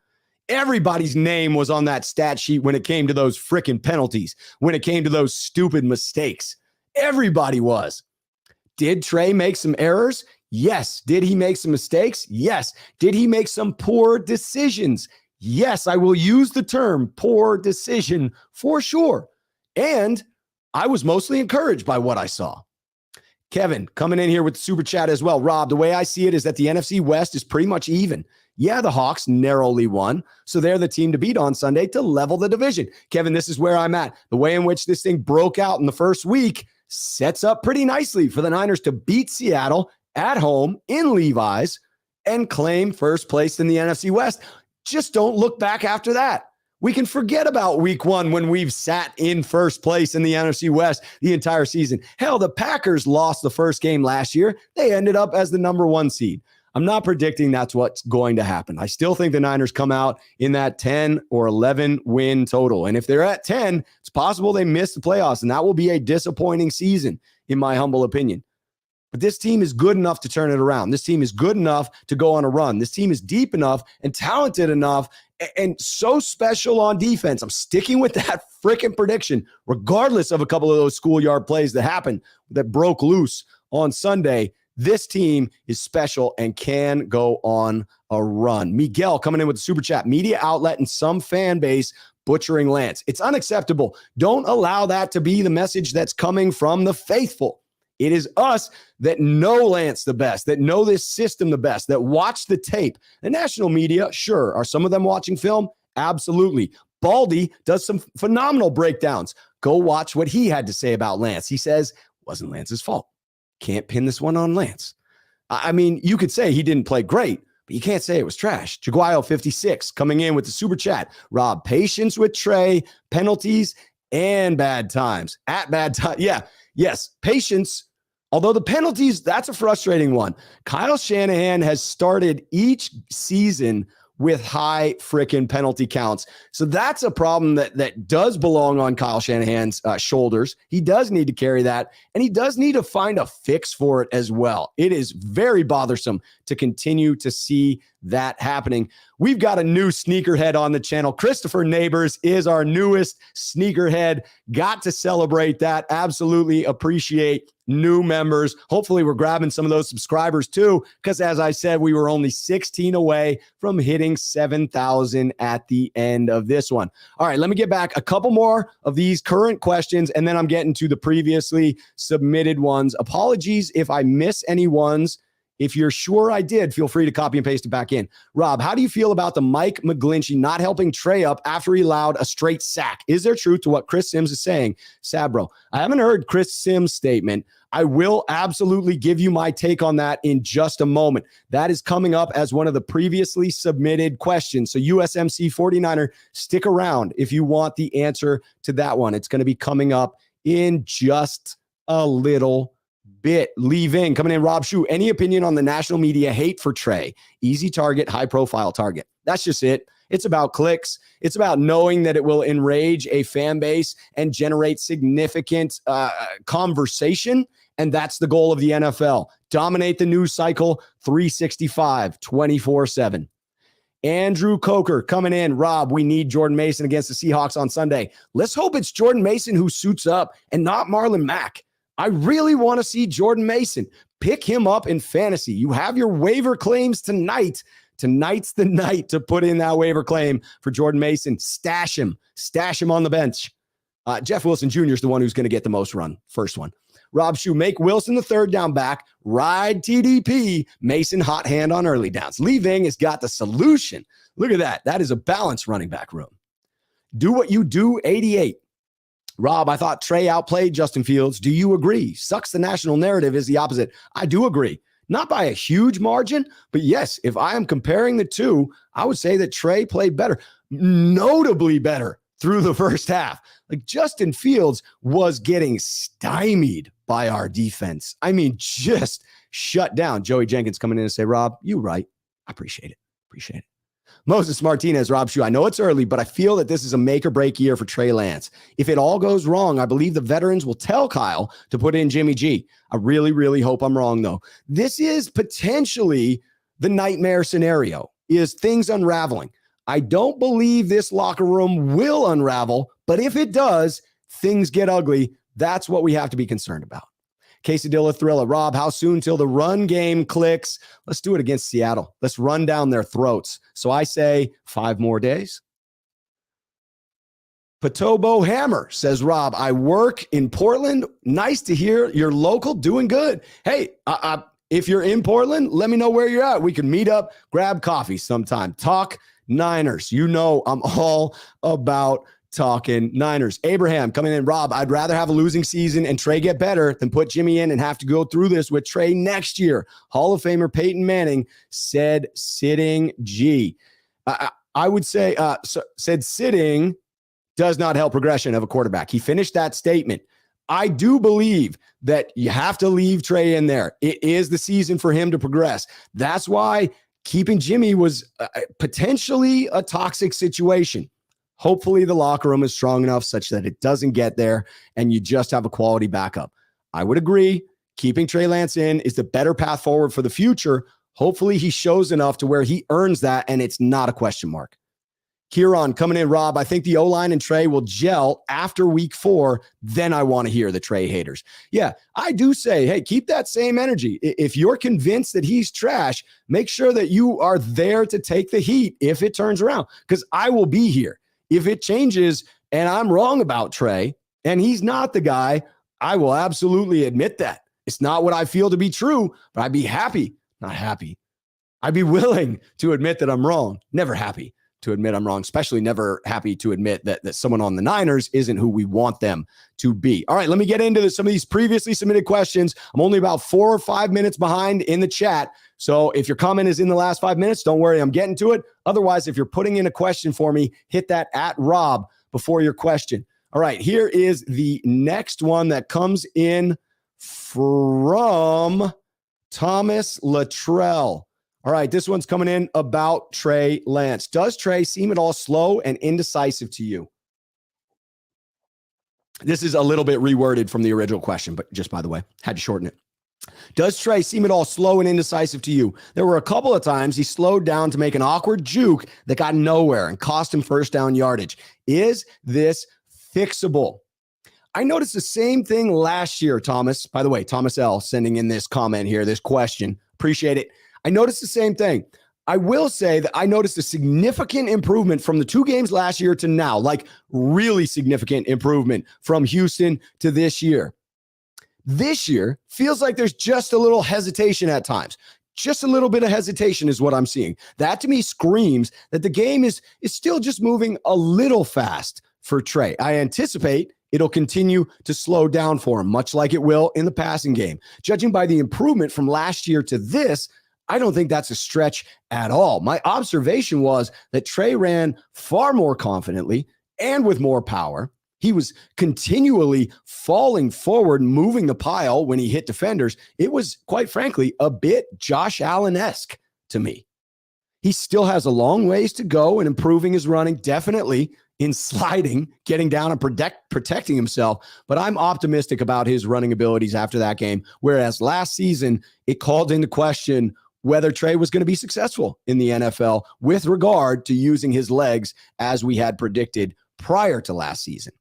Everybody's name was on that stat sheet when it came to those freaking penalties, when it came to those stupid mistakes. Everybody was. Did Trey make some errors? Yes. Did he make some mistakes? Yes. Did he make some poor decisions? Yes, I will use the term poor decision for sure. And I was mostly encouraged by what I saw. Kevin coming in here with the super chat as well. Rob, the way I see it is that the NFC West is pretty much even. Yeah, the Hawks narrowly won, so they're the team to beat on Sunday to level the division. Kevin, this is where I'm at. The way in which this thing broke out in the first week sets up pretty nicely for the Niners to beat Seattle at home in Levi's and claim first place in the NFC West. Just don't look back after that. We can forget about week 1 when we've sat in first place in the NFC West the entire season. Hell, the Packers lost the first game last year. They ended up as the number 1 seed. I'm not predicting that's what's going to happen. I still think the Niners come out in that 10 or 11 win total. And if they're at 10, it's possible they miss the playoffs, and that will be a disappointing season, in my humble opinion. But this team is good enough to turn it around. This team is good enough to go on a run. This team is deep enough and talented enough and so special on defense. I'm sticking with that freaking prediction, regardless of a couple of those schoolyard plays that happened, that broke loose on Sunday. This team is special and can go on a run. Miguel coming in with the super chat. Media outlet and some fan base butchering Lance. It's unacceptable. Don't allow that to be the message that's coming from the faithful. It is us that know Lance the best, that know this system the best, that watch the tape. The national media, sure. Are some of them watching film? Absolutely. Baldy does some phenomenal breakdowns. Go watch what he had to say about Lance. He says, wasn't Lance's fault. Can't pin this one on Lance. I mean, you could say he didn't play great, but you can't say it was trash. Jaguayo56 coming in with the super chat. Rob, patience with Trey, penalties, and bad times. At bad time. Yeah, yes, patience. Although the penalties, that's a frustrating one. Kyle Shanahan has started each season with high freaking penalty counts. So that's a problem that does belong on Kyle Shanahan's shoulders. He does need to carry that, and he does need to find a fix for it as well. It is very bothersome to continue to see that happening. We've got a new sneakerhead on the channel. Christopher Neighbors is our newest sneakerhead. Got to celebrate that. Absolutely appreciate new members. Hopefully we're grabbing some of those subscribers too, because as I said, we were only 16 away from hitting 7,000 at the end of this one. All right, let me get back a couple more of these current questions, and then I'm getting to the previously submitted ones. Apologies if I miss any ones. If you're sure I did, feel free to copy and paste it back in. Rob, how do you feel about the Mike McGlinchey not helping Trey up after he allowed a straight sack? Is there truth to what Chris Sims is saying? Sabro, I haven't heard Chris Sims' statement. I will absolutely give you my take on that in just a moment. That is coming up as one of the previously submitted questions. So USMC 49er, stick around if you want the answer to that one. It's going to be coming up in just a little bit. Leaving, coming in, Rob Shu, any opinion on the national media hate for Trey? Easy target, high profile target. That's just it. It's about clicks. It's about knowing that it will enrage a fan base and generate significant conversation. And that's the goal of the NFL. Dominate the news cycle 365, 24/7. Andrew Coker coming in. Rob, we need Jordan Mason against the Seahawks on Sunday. Let's hope it's Jordan Mason who suits up and not Marlon Mack. I really want to see Jordan Mason. Pick him up in fantasy. You have your waiver claims tonight. Tonight's the night to put in that waiver claim for Jordan Mason. Stash him. Stash him on the bench. Jeff Wilson Jr. is the one who's going to get the most run. First one. Rob Shu, make Wilson the third down back. Ride TDP. Mason hot hand on early downs. Leaving has got the solution. Look at that. That is a balanced running back room. Do what you do, 88. Rob, I thought Trey outplayed Justin Fields. Do you agree? Sucks the national narrative is the opposite. I do agree. Not by a huge margin, but yes, if I am comparing the two, I would say that Trey played better, notably better through the first half. Like Justin Fields was getting stymied by our defense. I mean, just shut down. Joey Jenkins coming in and say, Rob, you right. I appreciate it. Appreciate it. Moses Martinez, Rob Shu, I know it's early, but I feel that this is a make or break year for Trey Lance. If it all goes wrong, I believe the veterans will tell Kyle to put in Jimmy G. I really, really hope I'm wrong, though. This is potentially the nightmare scenario, is things unraveling. I don't believe this locker room will unravel, but if it does, things get ugly. That's what we have to be concerned about. Quesadilla Thriller. Rob, how soon till the run game clicks? Let's do it against Seattle. Let's run down their throats. So I say 5 more days. Patobo Hammer says, Rob, I work in Portland. Nice to hear you're local, doing good. Hey, if you're in Portland, let me know where you're at. We can meet up, grab coffee sometime. Talk Niners. You know I'm all about talking Niners. Abraham coming in. Rob, I'd rather have a losing season and Trey get better than put Jimmy in and have to go through this with Trey next year. Hall of Famer Peyton Manning said sitting G. I would say said sitting does not help progression of a quarterback. He finished that statement. I do believe that you have to leave Trey in there. It is the season for him to progress. That's why keeping Jimmy was potentially a toxic situation. Hopefully the locker room is strong enough such that it doesn't get there and you just have a quality backup. I would agree. Keeping Trey Lance in is the better path forward for the future. Hopefully he shows enough to where he earns that and it's not a question mark. Kieran coming in. Rob, I think the O-line and Trey will gel after week 4. Then I want to hear the Trey haters. Yeah, I do say, hey, keep that same energy. If you're convinced that he's trash, make sure that you are there to take the heat if it turns around, because I will be here. If it changes and I'm wrong about Trey and he's not the guy, I will absolutely admit that. It's not what I feel to be true, but I'd be happy, not happy. I'd be willing to admit that I'm wrong, never happy to admit I'm wrong, especially never happy to admit that someone on the Niners isn't who we want them to be. All right, let me get into some of these previously submitted questions. I'm only about 4 or 5 minutes behind in the chat. So if your comment is in the last 5 minutes, don't worry, I'm getting to it. Otherwise, if you're putting in a question for me, hit that @Rob before your question. All right, here is the next one that comes in from Thomas Luttrell. All right, this one's coming in about Trey Lance. Does Trey seem at all slow and indecisive to you? This is a little bit reworded from the original question, but just by the way, had to shorten it. Does Trey seem at all slow and indecisive to you? There were a couple of times he slowed down to make an awkward juke that got nowhere and cost him first down yardage. Is this fixable? I noticed the same thing last year, Thomas. By the way, Thomas L. sending in this comment here, this question. Appreciate it. I noticed the same thing. I will say that I noticed a significant improvement from the 2 games last year to now, like really significant improvement from Houston to this year. This year feels like there's just a little hesitation at times. Just a little bit of hesitation is what I'm seeing. That to me screams that the game is still just moving a little fast for Trey. I anticipate it'll continue to slow down for him, much like it will in the passing game. Judging by the improvement from last year to this, I don't think that's a stretch at all. My observation was that Trey ran far more confidently and with more power. He was continually falling forward, moving the pile when he hit defenders. It was, quite frankly, a bit Josh Allen-esque to me. He still has a long ways to go in improving his running, definitely in sliding, getting down and protecting himself. But I'm optimistic about his running abilities after that game, whereas last season, it called into question whether Trey was going to be successful in the NFL with regard to using his legs as we had predicted prior to last season.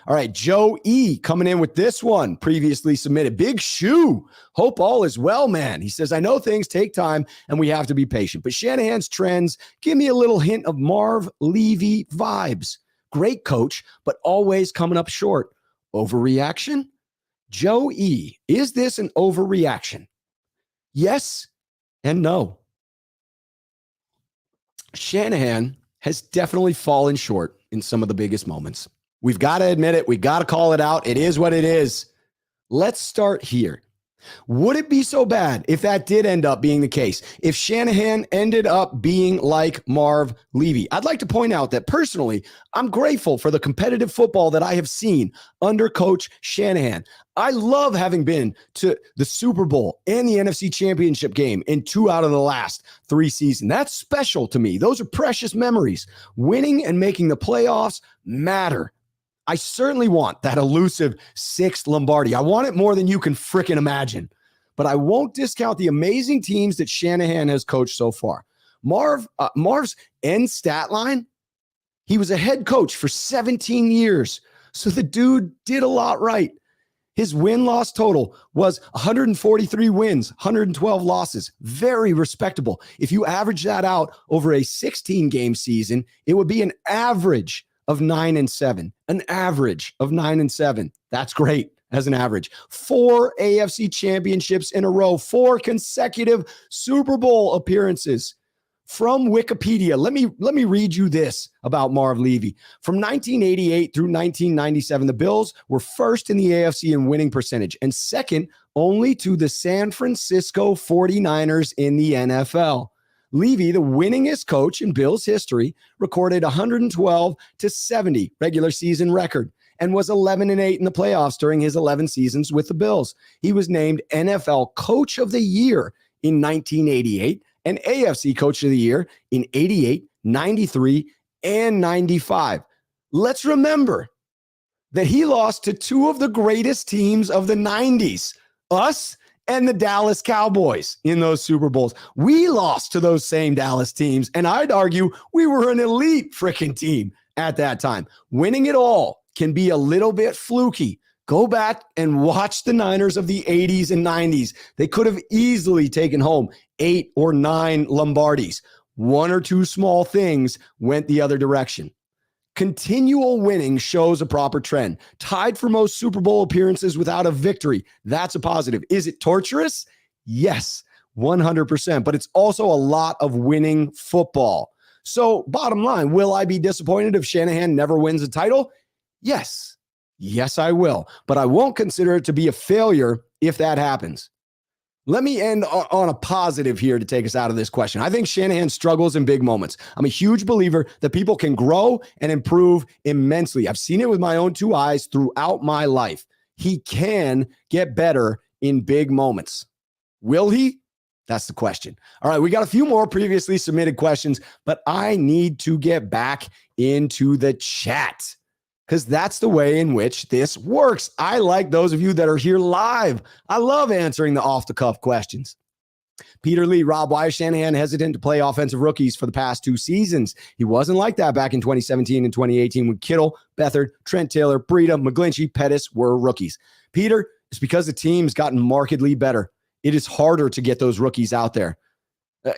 All right, Joe E. coming in with this one, previously submitted. Big shoe. Hope all is well, man. He says, I know things take time and we have to be patient, but Shanahan's trends give me a little hint of Marv Levy vibes. Great coach, but always coming up short. Overreaction? Joe E., is this an overreaction? Yes and no. Shanahan has definitely fallen short in some of the biggest moments. We've got to admit it. We've got to call it out. It is what it is. Let's start here. Would it be so bad if that did end up being the case? If Shanahan ended up being like Marv Levy? I'd like to point out that personally, I'm grateful for the competitive football that I have seen under Coach Shanahan. I love having been to the Super Bowl and the NFC Championship game in 2 out of the last 3 seasons. That's special to me. Those are precious memories. Winning and making the playoffs matter. I certainly want that elusive 6th Lombardi. I want it more than you can frickin' imagine. But I won't discount the amazing teams that Shanahan has coached so far. Marv's end stat line, he was a head coach for 17 years. So the dude did a lot right. His win-loss total was 143 wins, 112 losses. Very respectable. If you average that out over a 16-game season, it would be an average of 9-7, an average of 9-7. That's great as an average. 4 AFC championships in a row, 4 consecutive Super Bowl appearances. From Wikipedia, let me read you this about Marv Levy. From 1988 through 1997, the Bills were first in the AFC in winning percentage and second only to the San Francisco 49ers in the NFL. Levy, the winningest coach in Bills history, recorded 112-70 regular season record and was 11-8 in the playoffs during his 11 seasons with the Bills. He was named NFL Coach of the Year in 1988 and AFC Coach of the Year in 88, 93, and 95. Let's remember that he lost to 2 of the greatest teams of the 90s, us and the Dallas Cowboys in those Super Bowls. We lost to those same Dallas teams, and I'd argue we were an elite freaking team at that time. Winning it all can be a little bit fluky. Go back and watch the Niners of the 80s and 90s. They could have easily taken home 8 or 9 Lombardis. 1 or 2 small things went the other direction. Continual winning shows a proper trend. Tied for most Super Bowl appearances without a victory. That's a positive. Is it torturous? Yes, 100%. But it's also a lot of winning football. So bottom line, will I be disappointed if Shanahan never wins a title? Yes. Yes, I will. But I won't consider it to be a failure if that happens. Let me end on a positive here to take us out of this question. I think Shanahan struggles in big moments. I'm a huge believer that people can grow and improve immensely. I've seen it with my own two eyes throughout my life. He can get better in big moments. Will he? That's the question. All right, we got a few more previously submitted questions, but I need to get back into the chat because that's the way in which this works. I like those of you that are here live. I love answering the off-the-cuff questions. Peter Lee, Rob, why is Shanahan hesitant to play offensive rookies for the past 2 seasons? He wasn't like that back in 2017 and 2018 when Kittle, Beathard, Trent Taylor, Breida, McGlinchey, Pettis were rookies. Peter, it's because the team's gotten markedly better. It is harder to get those rookies out there.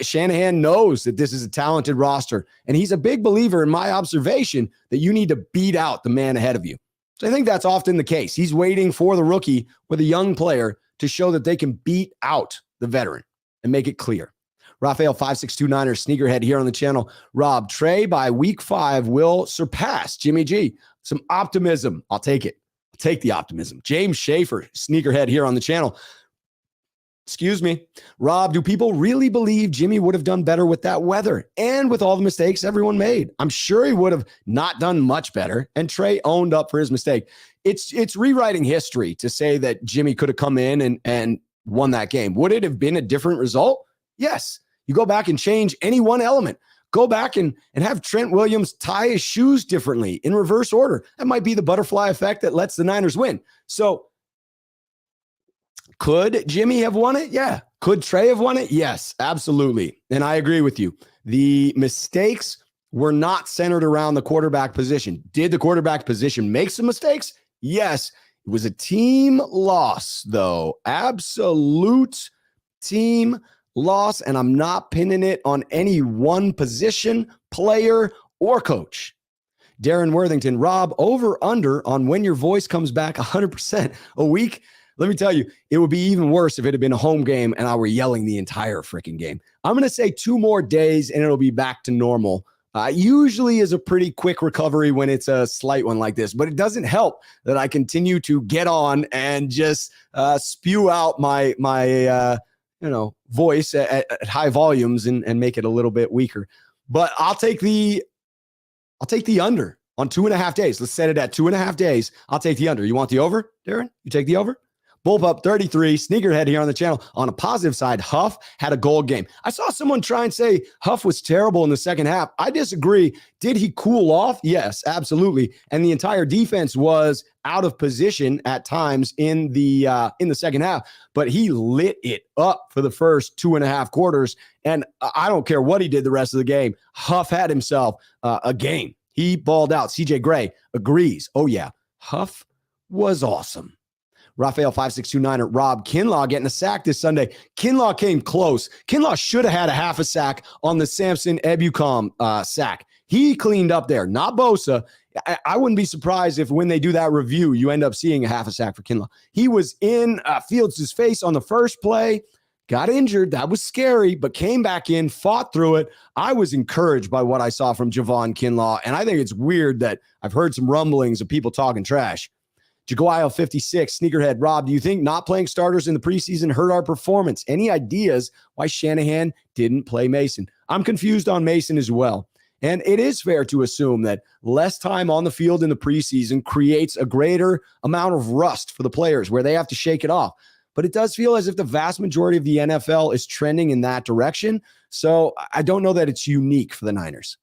Shanahan knows that this is a talented roster, and he's a big believer in my observation that you need to beat out the man ahead of you. So I think that's often the case. He's waiting for the rookie or the young player to show that they can beat out the veteran and make it clear. Raphael 5629er sneakerhead here on the channel. Rob, Trey by week 5 will surpass Jimmy G. Some optimism. I'll take it. I'll take the optimism. James Schaefer, sneakerhead here on the channel. Excuse me. Rob, do people really believe Jimmy would have done better with that weather and with all the mistakes everyone made? I'm sure he would have not done much better, and Trey owned up for his mistake. It's rewriting history to say that Jimmy could have come in and won that game. Would it have been a different result? Yes. You go back and change any one element. Go back and have Trent Williams tie his shoes differently in reverse order. That might be the butterfly effect that lets the Niners win. So could Jimmy have won it? Yeah. Could Trey have won it? Yes, absolutely. And I agree with you. The mistakes were not centered around the quarterback position. Did the quarterback position make some mistakes? Yes. It was a team loss, though. Absolute team loss. And I'm not pinning it on any one position, player, or coach. Darren Worthington, Rob, over under on when your voice comes back 100% a week. Let me tell you, it would be even worse if it had been a home game and I were yelling the entire freaking game. I'm going to say 2 more days and it'll be back to normal. Usually is a pretty quick recovery when it's a slight one like this, but it doesn't help that I continue to get on and just spew out my voice at high volumes and make it a little bit weaker. But I'll take the under on 2.5 days. Let's set it at 2.5 days. I'll take the under. You want the over, Darren? You take the over? Bullpup 33, sneakerhead here on the channel. On a positive side, Huff had a gold game. I saw someone try and say Huff was terrible in the second half. I disagree. Did he cool off? Yes, absolutely. And the entire defense was out of position at times in the second half, but he lit it up for the first 2.5 quarters. And I don't care what he did the rest of the game. Huff had himself a game. He balled out. CJ Gray agrees. Oh yeah, Huff was awesome. Raphael 5629 Rob Kinlaw getting a sack this Sunday. Kinlaw came close. Kinlaw should have had a half a sack on the Samson Ebukam sack. He cleaned up there, not Bosa. I wouldn't be surprised if when they do that review, you end up seeing a half a sack for Kinlaw. He was in Fields' face on the first play, got injured. That was scary, but came back in, fought through it. I was encouraged by what I saw from Javon Kinlaw, and I think it's weird that I've heard some rumblings of people talking trash. Jaguile 56, sneakerhead. Rob, do you think not playing starters in the preseason hurt our performance? Any ideas why Shanahan didn't play Mason? I'm confused on Mason as well. And it is fair to assume that less time on the field in the preseason creates a greater amount of rust for the players where they have to shake it off. But it does feel as if the vast majority of the NFL is trending in that direction. So I don't know that it's unique for the Niners.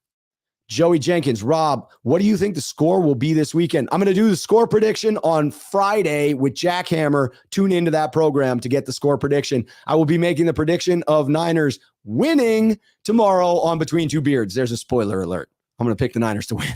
Joey Jenkins, Rob, what do you think the score will be this weekend? I'm going to do the score prediction on Friday with Jack Hammer. Tune into that program to get the score prediction. I will be making the prediction of Niners winning tomorrow on Between Two Beards. There's a spoiler alert. I'm going to pick the Niners to win.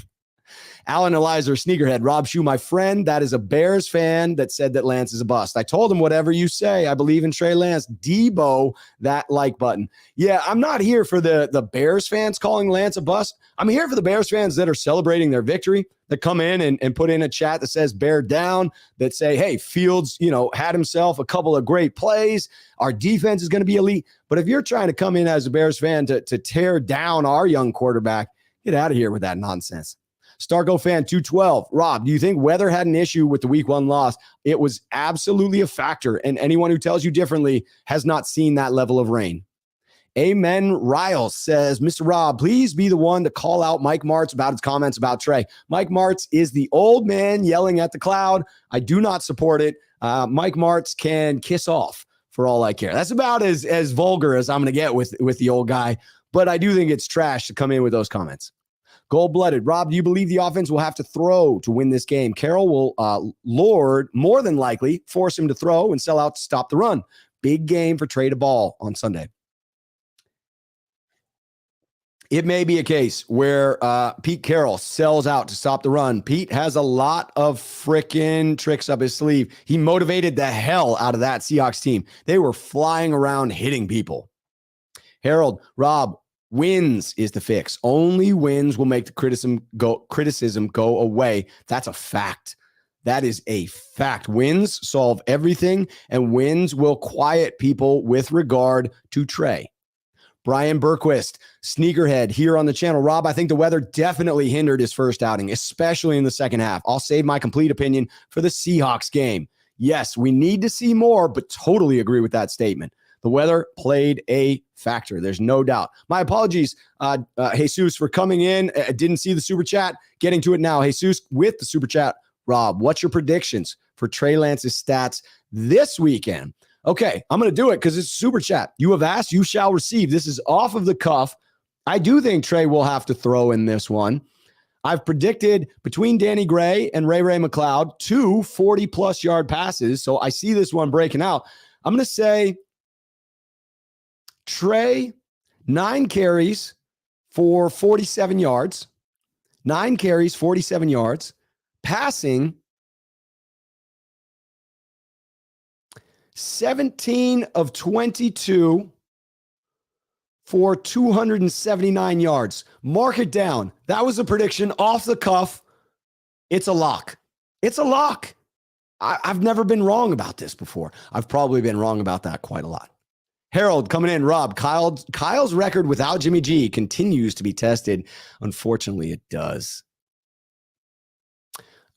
Alan Eliza, Sneakerhead, Rob Shue, my friend, that is a Bears fan that said that Lance is a bust. I told him, whatever you say, I believe in Trey Lance. Debo, that like button. Yeah, I'm not here for the Bears fans calling Lance a bust. I'm here for the Bears fans that are celebrating their victory, that come in and put in a chat that says bear down, that say, hey, Fields, had himself a couple of great plays. Our defense is going to be elite. But if you're trying to come in as a Bears fan to tear down our young quarterback, get out of here with that nonsense. Stargo fan 212. Rob, do you think weather had an issue with the week 1 loss? It was absolutely a factor. And anyone who tells you differently has not seen that level of rain. Amen. Riles says, Mr. Rob, please be the one to call out Mike Martz about his comments about Trey. Mike Martz is the old man yelling at the cloud. I do not support it. Mike Martz can kiss off for all I care. That's about as vulgar as I'm going to get with the old guy. But I do think it's trash to come in with those comments. Gold-blooded. Rob, do you believe the offense will have to throw to win this game? Carroll will, more than likely, force him to throw and sell out to stop the run. Big game for Trey to ball on Sunday. It may be a case where Pete Carroll sells out to stop the run. Pete has a lot of freaking tricks up his sleeve. He motivated the hell out of that Seahawks team. They were flying around hitting people. Harold, Rob, wins is the fix. Only wins will make the criticism go away. That's a fact. That is a fact. Wins solve everything, and wins will quiet people with regard to Trey. Brian Berquist, Sneakerhead, here on the channel. Rob, I think the weather definitely hindered his first outing, especially in the second half. I'll save my complete opinion for the Seahawks game. Yes, we need to see more, but totally agree with that statement. The weather played a factor. There's no doubt. My apologies, Jesus, for coming in. I didn't see the super chat. Getting to it now. Jesus with the super chat. Rob, what's your predictions for Trey Lance's stats this weekend? Okay, I'm going to do it because it's super chat. You have asked, you shall receive. This is off of the cuff. I do think Trey will have to throw in this one. I've predicted between Danny Gray and Ray McLeod 2 40-plus yard passes. So I see this one breaking out. I'm going to say Trey, 9 carries for 47 yards. 9 carries, 47 yards. Passing 17 of 22 for 279 yards. Mark it down. That was a prediction off the cuff. It's a lock. It's a lock. I've never been wrong about this before. I've probably been wrong about that quite a lot. Harold coming in. Rob, Kyle's record without Jimmy G continues to be tested. Unfortunately, it does.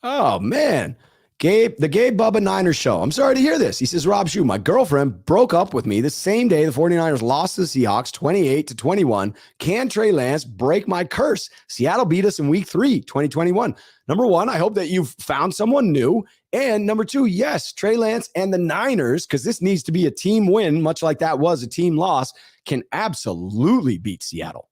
Oh, man. The Gabe Bubba Niners show. I'm sorry to hear this. He says, Rob Shue, my girlfriend broke up with me the same day the 49ers lost to the Seahawks 28-21. Can Trey Lance break my curse? Seattle beat us in week 3, 2021. Number one, I hope that you've found someone new. And number two, yes, Trey Lance and the Niners, because this needs to be a team win, much like that was a team loss, can absolutely beat Seattle.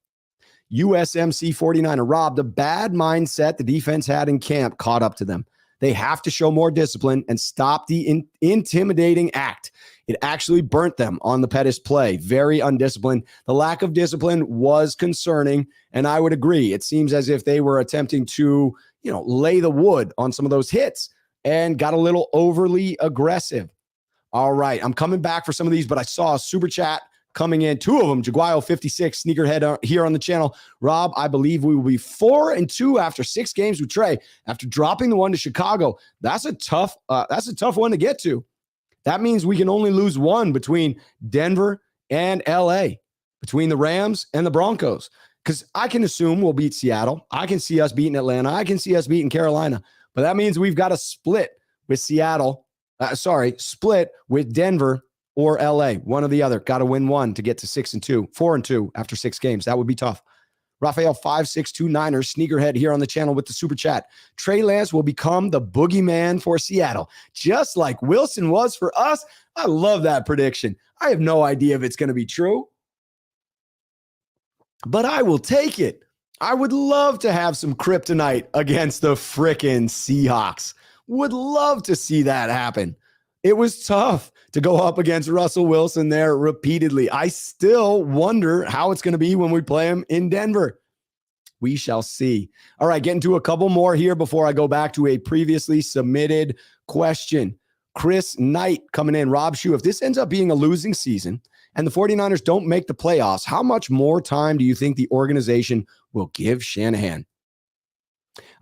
USMC 49er Rob, the bad mindset the defense had in camp caught up to them. They have to show more discipline and stop the intimidating act. It actually burnt them on the Pettis play. Very undisciplined. The lack of discipline was concerning, and I would agree. It seems as if they were attempting to, lay the wood on some of those hits and got a little overly aggressive. All right, I'm coming back for some of these, but I saw a super chat coming in. 2 of them, Jaguayo 56, Sneakerhead here on the channel. Rob, I believe we will be 4-2 after 6 games with Trey. After dropping the one to Chicago, that's a tough one to get to. That means we can only lose one between Denver and LA, between the Rams and the Broncos. Because I can assume we'll beat Seattle. I can see us beating Atlanta. I can see us beating Carolina. But that means we've got to split with split with Denver or LA, one or the other. Got to win one to get to 4-2 after 6 games. That would be tough. Raphael 562 Niners, Sneakerhead here on the channel with the super chat. Trey Lance will become the boogeyman for Seattle, just like Wilson was for us. I love that prediction. I have no idea if it's going to be true, but I will take it. I would love to have some kryptonite against the frickin' Seahawks. Would love to see that happen. It was tough to go up against Russell Wilson there repeatedly. I still wonder how it's going to be when we play him in Denver. We shall see. All right, getting to a couple more here before I go back to a previously submitted question. Chris Knight coming in. Rob Shue, if this ends up being a losing season and the 49ers don't make the playoffs, how much more time do you think the organization will give Shanahan?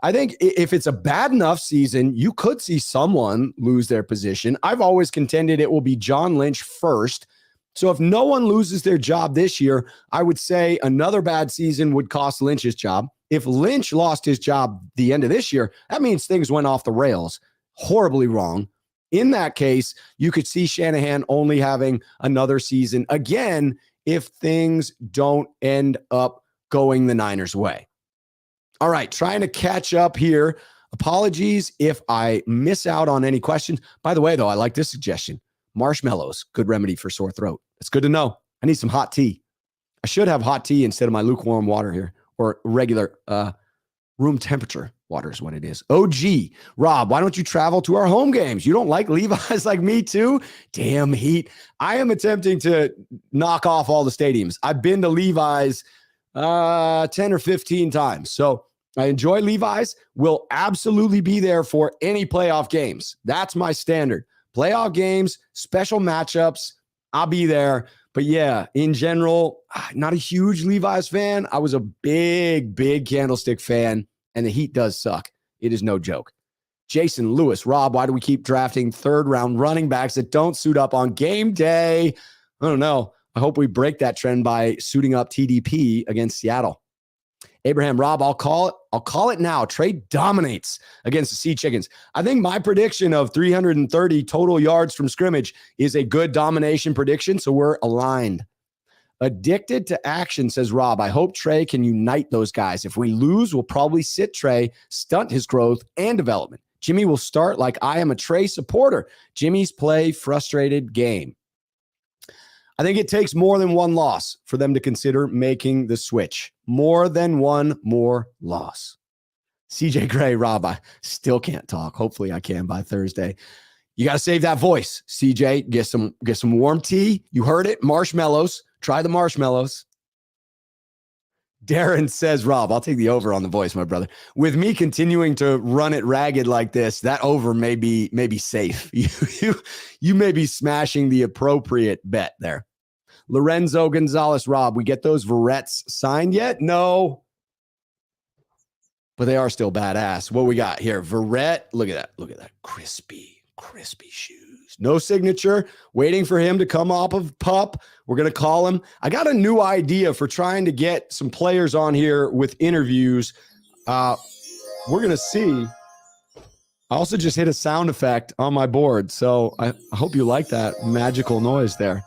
I think if it's a bad enough season, you could see someone lose their position. I've always contended it will be John Lynch first. So if no one loses their job this year, I would say another bad season would cost Lynch's job. If Lynch lost his job the end of this year, that means things went off the rails, horribly wrong. In that case, you could see Shanahan only having another season again if things don't end up going the Niners' way. All right, trying to catch up here. Apologies if I miss out on any questions. By the way, though, I like this suggestion. Marshmallows, good remedy for sore throat. It's good to know. I need some hot tea. I should have hot tea instead of my lukewarm water here, or regular room temperature water is what it is. OG, Rob, why don't you travel to our home games? You don't like Levi's like me too? Damn heat. I am attempting to knock off all the stadiums. I've been to Levi's 10 or 15 times. So I enjoy Levi's. Will absolutely be there for any playoff games. That's my standard. Playoff games, special matchups, I'll be there. But yeah, in general, not a huge Levi's fan. I was a big Candlestick fan, and the heat does suck. It is no joke. Jason Lewis, Rob, why do we keep drafting third-round running backs that don't suit up on game day? I don't know. I hope we break that trend by suiting up TDP against Seattle. Abraham, Rob, I'll call it now. Trey dominates against the Sea Chickens. I think my prediction of 330 total yards from scrimmage is a good domination prediction, so we're aligned. Addicted to action, says Rob. I hope Trey can unite those guys. If we lose, we'll probably sit Trey, stunt his growth and development. Jimmy will start like I am a Trey supporter. Jimmy's play frustrated game. I think it takes more than one loss for them to consider making the switch. More than one more loss. CJ Gray, Rob, I still can't talk. Hopefully I can by Thursday. You got to save that voice, CJ. Get some warm tea. You heard it. Marshmallows. Try the marshmallows. Darren says, Rob, I'll take the over on the voice, my brother. With me continuing to run it ragged like this, that over may be safe. You may be smashing the appropriate bet there. Lorenzo Gonzalez, Rob, we get those Verettes signed yet? No. But they are still badass. What we got here? Verrett, look at that. Crispy shoes. No signature. Waiting for him to come off of PUP. We're going to call him. I got a new idea for trying to get some players on here with interviews. We're going to see. I also just hit a sound effect on my board. So I hope you like that magical noise there.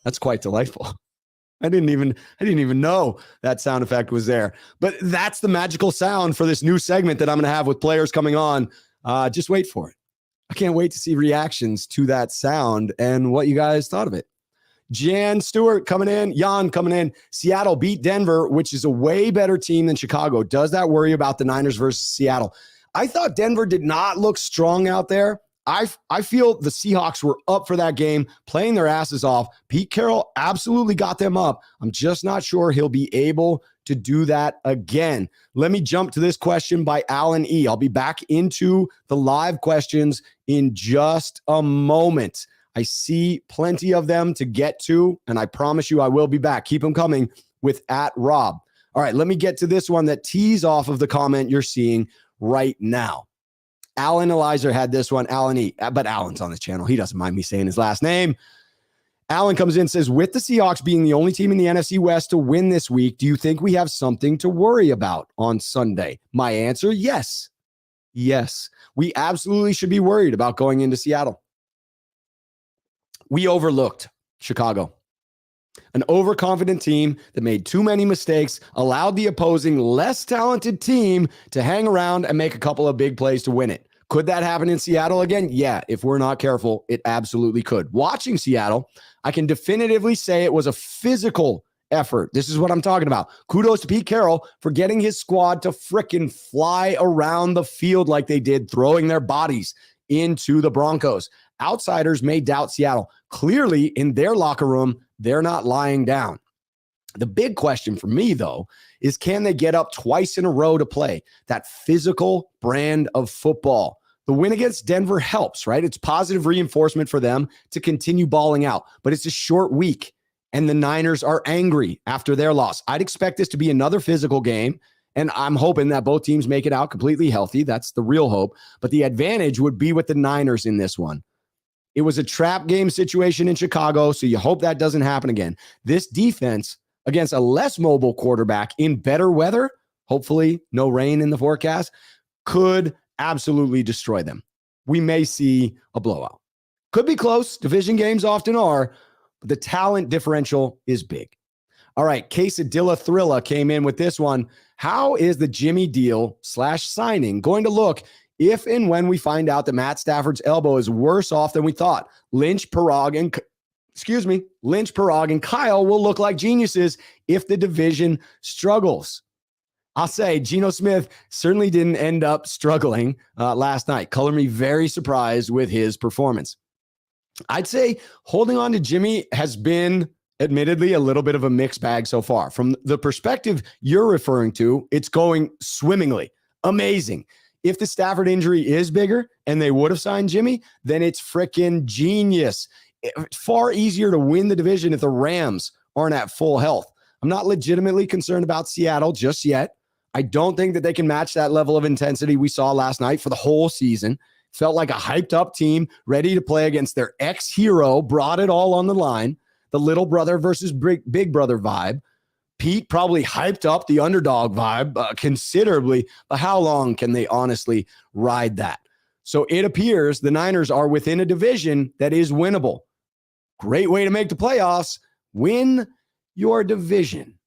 That's quite delightful. I didn't even know that sound effect was there. But that's the magical sound for this new segment that I'm going to have with players coming on. Just wait for it. I can't wait to see reactions to that sound and what you guys thought of it. Jan Stewart coming in. Jan coming in. Seattle beat Denver, which is a way better team than Chicago. Does that worry about the Niners versus Seattle? I thought Denver did not look strong out there. I feel the Seahawks were up for that game, playing their asses off. Pete Carroll absolutely got them up. I'm just not sure he'll be able to do that again. Let me jump to this question by Alan E. I'll be back into the live questions in just a moment. I see plenty of them to get to, and I promise you I will be back. Keep them coming with @Rob. All right, let me get to this one that tees off of the comment you're seeing right now. Alan Elizer had this one, Alan E. But Alan's on this channel. He doesn't mind me saying his last name. Alan comes in and says, with the Seahawks being the only team in the NFC West to win this week, do you think we have something to worry about on Sunday? My answer, yes. Yes. We absolutely should be worried about going into Seattle. We overlooked Chicago. An overconfident team that made too many mistakes, allowed the opposing less talented team to hang around and make a couple of big plays to win it. Could that happen in Seattle again? Yeah, if we're not careful, it absolutely could. Watching Seattle, I can definitively say it was a physical effort. This is what I'm talking about. Kudos to Pete Carroll for getting his squad to frickin' fly around the field like they did, throwing their bodies into the Broncos. Outsiders may doubt Seattle. Clearly, in their locker room, they're not lying down. The big question for me, though, is can they get up twice in a row to play that physical brand of football? The win against Denver helps, right? It's positive reinforcement for them to continue balling out, but it's a short week and the Niners are angry after their loss. I'd expect this to be another physical game, and I'm hoping that both teams make it out completely healthy. That's the real hope, but the advantage would be with the Niners in this one. It was a trap game situation in Chicago, so you hope that doesn't happen again. This defense against a less mobile quarterback in better weather, hopefully no rain in the forecast, could absolutely destroy them. We may see a blowout. Could be close. Division games often are, but the talent differential is big. All right, Quesadilla Thrilla came in with this one. How is the Jimmy deal / signing going to look if and when we find out that Matt Stafford's elbow is worse off than we thought? Lynch, Parag, and Kyle will look like geniuses if the division struggles. I'll say Geno Smith certainly didn't end up struggling last night. Color me very surprised with his performance. I'd say holding on to Jimmy has been admittedly a little bit of a mixed bag so far. From the perspective you're referring to, it's going swimmingly. Amazing. If the Stafford injury is bigger and they would have signed Jimmy, then it's freaking genius. It's far easier to win the division if the Rams aren't at full health. I'm not legitimately concerned about Seattle just yet. I don't think that they can match that level of intensity we saw last night for the whole season. Felt like a hyped up team ready to play against their ex-hero, brought it all on the line. The little brother versus big brother vibe. Pete probably hyped up the underdog vibe considerably, but how long can they honestly ride that? So it appears the Niners are within a division that is winnable. Great way to make the playoffs. Win your division.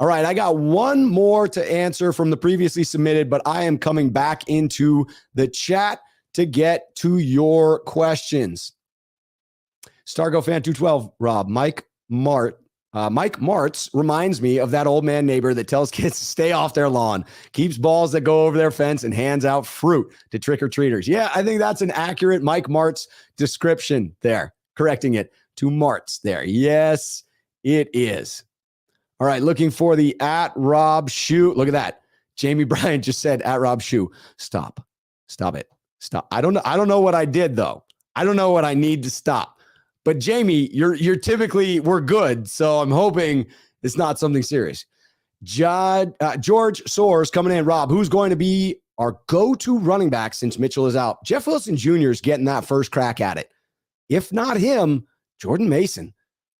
All right, I got one more to answer from the previously submitted, but I am coming back into the chat to get to your questions. Stargo Fan 212, Rob, Mike Martz reminds me of that old man neighbor that tells kids to stay off their lawn, keeps balls that go over their fence, and hands out fruit to trick-or-treaters. Yeah, I think that's an accurate Mike Martz description there. Correcting it to Martz there. Yes, it is. All right, looking for the @RobShoe. Look at that. Jamie Bryant just said @RobShoe. Stop it. Stop. I don't know what I did though. I don't know what I need to stop. But Jamie, you're typically, we're good. So I'm hoping it's not something serious. George Soares coming in. Rob, who's going to be our go-to running back since Mitchell is out? Jeff Wilson Jr. is getting that first crack at it. If not him, Jordan Mason.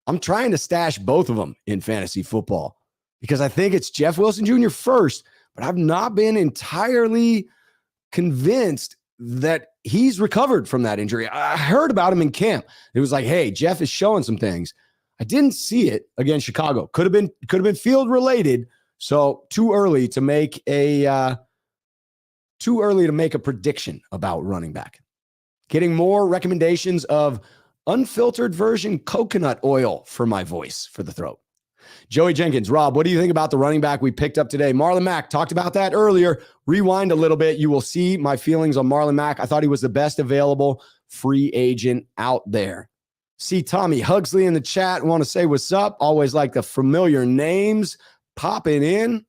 I'm trying to stash both of them in fantasy football because I think it's Jeff Wilson Jr. first, but I've not been entirely convinced that he's recovered from that injury. I heard about him in camp. It was like, hey, Jeff is showing some things. I didn't see it against Chicago. Could have been field related. So too early to make a prediction about running back. Getting more recommendations of unfiltered version coconut oil for my voice, for the throat. Joey Jenkins, Rob, what do you think about the running back we picked up today? Marlon Mack, talked about that earlier. Rewind a little bit. You will see my feelings on Marlon Mack. I thought he was the best available free agent out there. See Tommy Hugsley in the chat. Want to say what's up. Always like the familiar names popping in.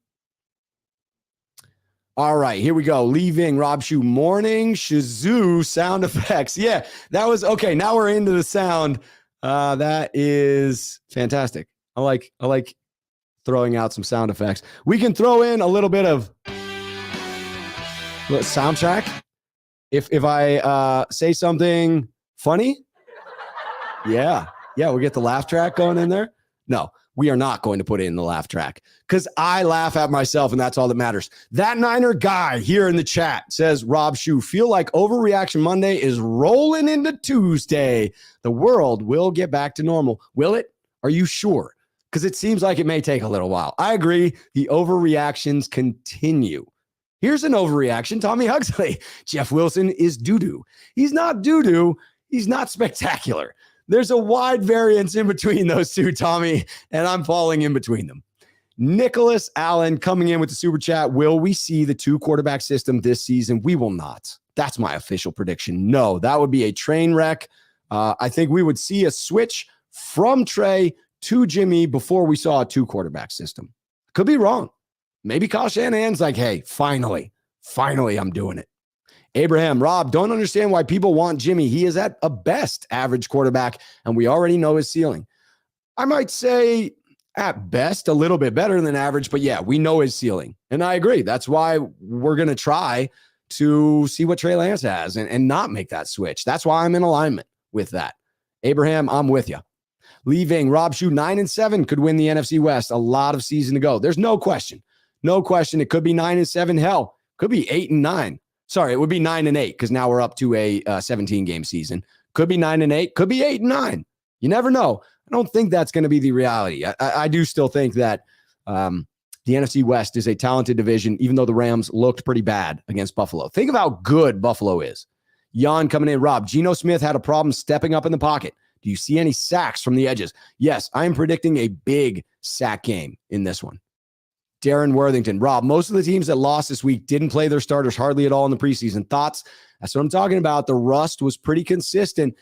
All right, here we go. Leaving Rob Shoe morning Shazoo sound effects. Yeah, that was okay. Now we're into the sound. That is fantastic. I like throwing out some sound effects. We can throw in a little bit of soundtrack. If I say something funny, yeah, we'll get the laugh track going in there. No, we are not going to put in the laugh track because I laugh at myself and that's all that matters. That Niner guy here in the chat says, Rob Shoe, feel like Overreaction Monday is rolling into Tuesday. The world will get back to normal. Will it? Are you sure? Because it seems like it may take a little while. I agree. The overreactions continue. Here's an overreaction. Tommy Huxley. Jeff Wilson is doo-doo. He's not doo-doo. He's not spectacular. There's a wide variance in between those two, Tommy, and I'm falling in between them. Nicholas Allen coming in with the super chat. Will we see the 2-quarterback system this season? We will not. That's my official prediction. No, that would be a train wreck. I think we would see a switch from Trey to Jimmy before we saw a 2-quarterback system. Could be wrong. Maybe Kyle Shanahan's like, hey, finally, I'm doing it. Abraham, Rob, don't understand why people want Jimmy. He is at a best average quarterback, and we already know his ceiling. I might say at best a little bit better than average, but yeah, we know his ceiling. And I agree. That's why we're going to try to see what Trey Lance has and not make that switch. That's why I'm in alignment with that. Abraham, I'm with you. Leaving, Rob Shue, 9-7 could win the NFC West. A lot of season to go. There's no question. No question. It could be 9-7. Hell, could be 8-9. Sorry, it would be 9-8 because now we're up to a 17-game season. Could be 9-8. Could be 8-9. You never know. I don't think that's going to be the reality. I do still think that the NFC West is a talented division, even though the Rams looked pretty bad against Buffalo. Think of how good Buffalo is. Jan coming in. Rob, Geno Smith had a problem stepping up in the pocket. Do you see any sacks from the edges? Yes, I am predicting a big sack game in this one. Darren Worthington. Rob, most of the teams that lost this week didn't play their starters hardly at all in the preseason. Thoughts? That's what I'm talking about. The rust was pretty consistent.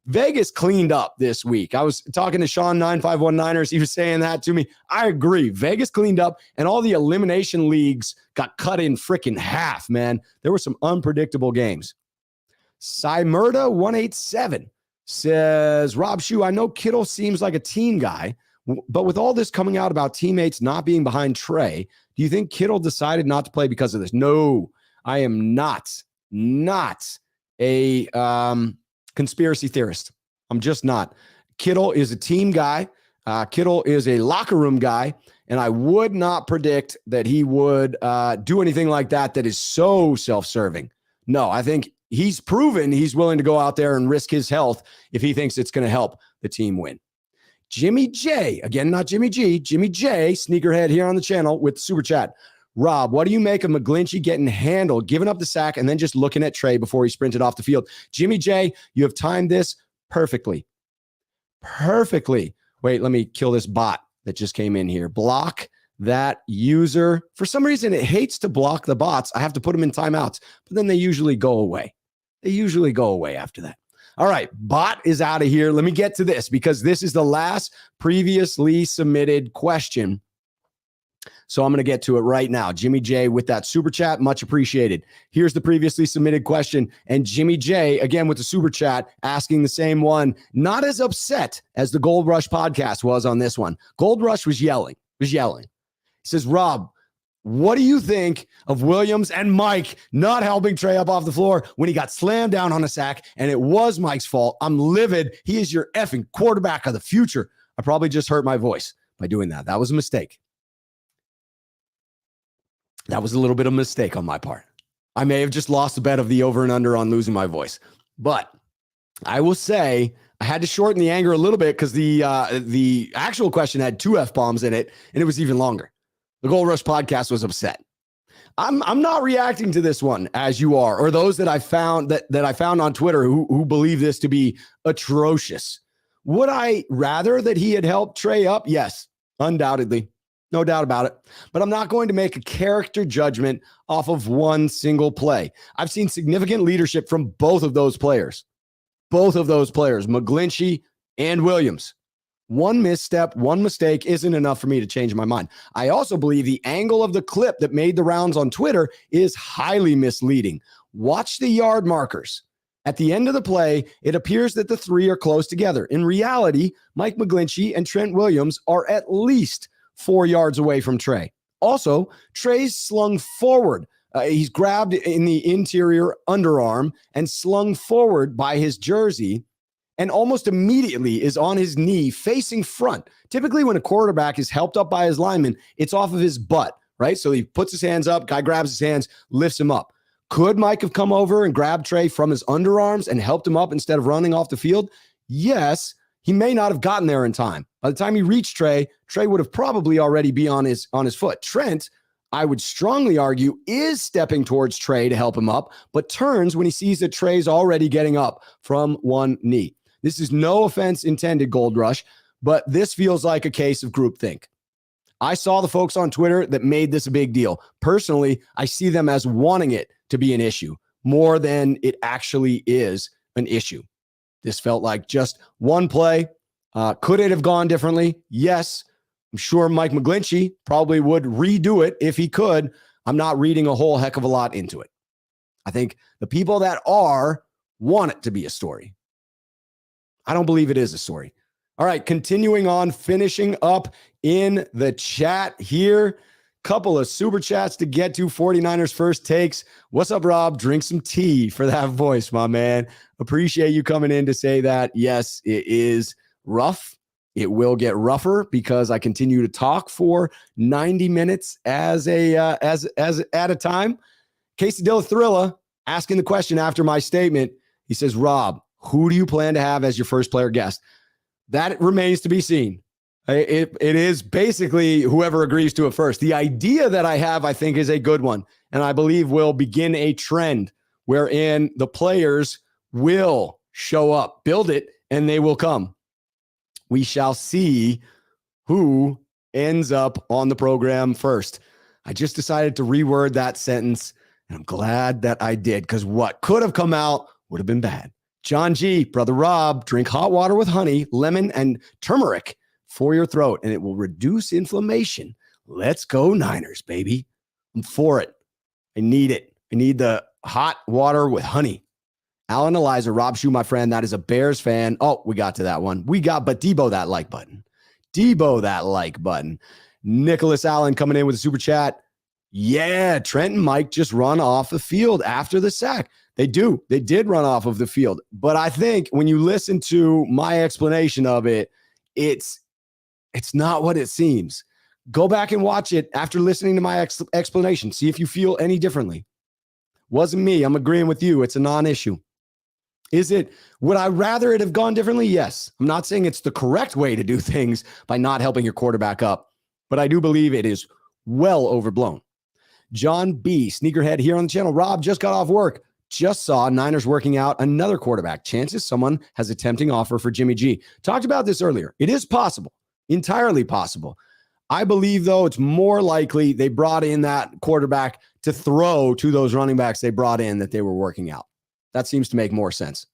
Vegas cleaned up this week. I was talking to Sean 9519ers. He was saying that to me. I agree. Vegas cleaned up, and all the elimination leagues got cut in freaking half, man. There were some unpredictable games. Cymerda 187 says, Rob Shue, I know Kittle seems like a team guy, but with all this coming out about teammates not being behind Trey, do you think Kittle decided not to play because of this? No, I am not a conspiracy theorist. I'm just not. Kittle is a team guy. Kittle is a locker room guy, and I would not predict that he would do anything like that is so self-serving. No, I think he's proven he's willing to go out there and risk his health if he thinks it's going to help the team win. Jimmy J, again, not Jimmy G, Jimmy J, sneakerhead here on the channel with super chat. Rob, what do you make of McGlinchey getting handled, giving up the sack, and then just looking at Trey before he sprinted off the field? Jimmy J, you have timed this perfectly. Perfectly. Wait, let me kill this bot that just came in here. Block that user. For some reason, it hates to block the bots. I have to put them in timeouts, but then they usually go away. They usually go away after that. All right, bot is out of here. Let me get to this because this is the last previously submitted question. So I'm going to get to it right now. Jimmy J with that super chat, much appreciated. Here's the previously submitted question. And Jimmy J, again with the super chat, asking the same one, not as upset as the Gold Rush podcast was on this one. Gold Rush was yelling. He says, Rob, what do you think of Williams and Mike not helping Trey up off the floor when he got slammed down on a sack and it was Mike's fault? I'm livid. He is your effing quarterback of the future. I probably just hurt my voice by doing that. That was a mistake. That was a little bit of a mistake on my part. I may have just lost the bet of the over and under on losing my voice. But I will say I had to shorten the anger a little bit because the actual question had 2 F-bombs in it, and it was even longer. The Gold Rush podcast was upset. I'm not reacting to this one as you are, or those that I found that I found on Twitter who believe this to be atrocious. Would I rather that he had helped Trey up? Yes, undoubtedly. No doubt about it. But I'm not going to make a character judgment off of one single play. I've seen significant leadership from both of those players. Both of those players, McGlinchey and Williams. One misstep, one mistake isn't enough for me to change my mind. I also believe the angle of the clip that made the rounds on Twitter is highly misleading. Watch the yard markers. At the end of the play, it appears that the 3 are close together. In reality, Mike McGlinchey and Trent Williams are at least 4 yards away from Trey. Also, Trey's slung forward. He's grabbed in the interior underarm and slung forward by his jersey and almost immediately is on his knee facing front. Typically, when a quarterback is helped up by his lineman, it's off of his butt, right? So he puts his hands up, guy grabs his hands, lifts him up. Could Mike have come over and grabbed Trey from his underarms and helped him up instead of running off the field? Yes. He may not have gotten there in time. By the time he reached Trey would have probably already be on his foot. Trent, I would strongly argue, is stepping towards Trey to help him up, but turns when he sees that Trey's already getting up from one knee. This is no offense intended, Gold Rush, but this feels like a case of groupthink. I saw the folks on Twitter that made this a big deal. Personally, I see them as wanting it to be an issue more than it actually is an issue. This felt like just one play. Could it have gone differently? Yes. I'm sure Mike McGlinchey probably would redo it if he could. I'm not reading a whole heck of a lot into it. I think the people that want it to be a story. I don't believe it is a story. All right, continuing on, finishing up in the chat here. Couple of super chats to get to. 49ers first takes. What's up, Rob? Drink some tea for that voice, my man. Appreciate you coming in to say that. Yes, it is rough. It will get rougher because I continue to talk for 90 minutes as at a time. Quesadilla Thrilla asking the question after my statement. He says, Rob, who do you plan to have as your first player guest? That remains to be seen. It is basically whoever agrees to it first. The idea that I have, I think, is a good one. And I believe will begin a trend wherein the players will show up, build it, and they will come. We shall see who ends up on the program first. I just decided to reword that sentence, and I'm glad that I did, because what could have come out would have been bad. John G, Brother Rob, drink hot water with honey, lemon, and turmeric for your throat, and it will reduce inflammation. Let's go Niners, baby. I'm for it. I need it. I need the hot water with honey. Alan Eliza, Rob Shue, my friend, that is a Bears fan. Oh, we got to that one. But Debo that like button. Debo that like button. Nicholas Allen coming in with a super chat. Yeah, Trent and Mike just run off the field after the sack. They do. They did run off of the field. But I think when you listen to my explanation of it, it's not what it seems. Go back and watch it after listening to my explanation. See if you feel any differently. Wasn't me. I'm agreeing with you. It's a non-issue. Would I rather it have gone differently? Yes. I'm not saying it's the correct way to do things by not helping your quarterback up, but I do believe it is well overblown. John B, sneakerhead here on the channel. Rob just got off work. Just saw Niners working out another quarterback. Chances someone has a tempting offer for Jimmy G. Talked about this earlier. It is possible. Entirely possible. I believe, though, it's more likely they brought in that quarterback to throw to those running backs they brought in that they were working out. That seems to make more sense.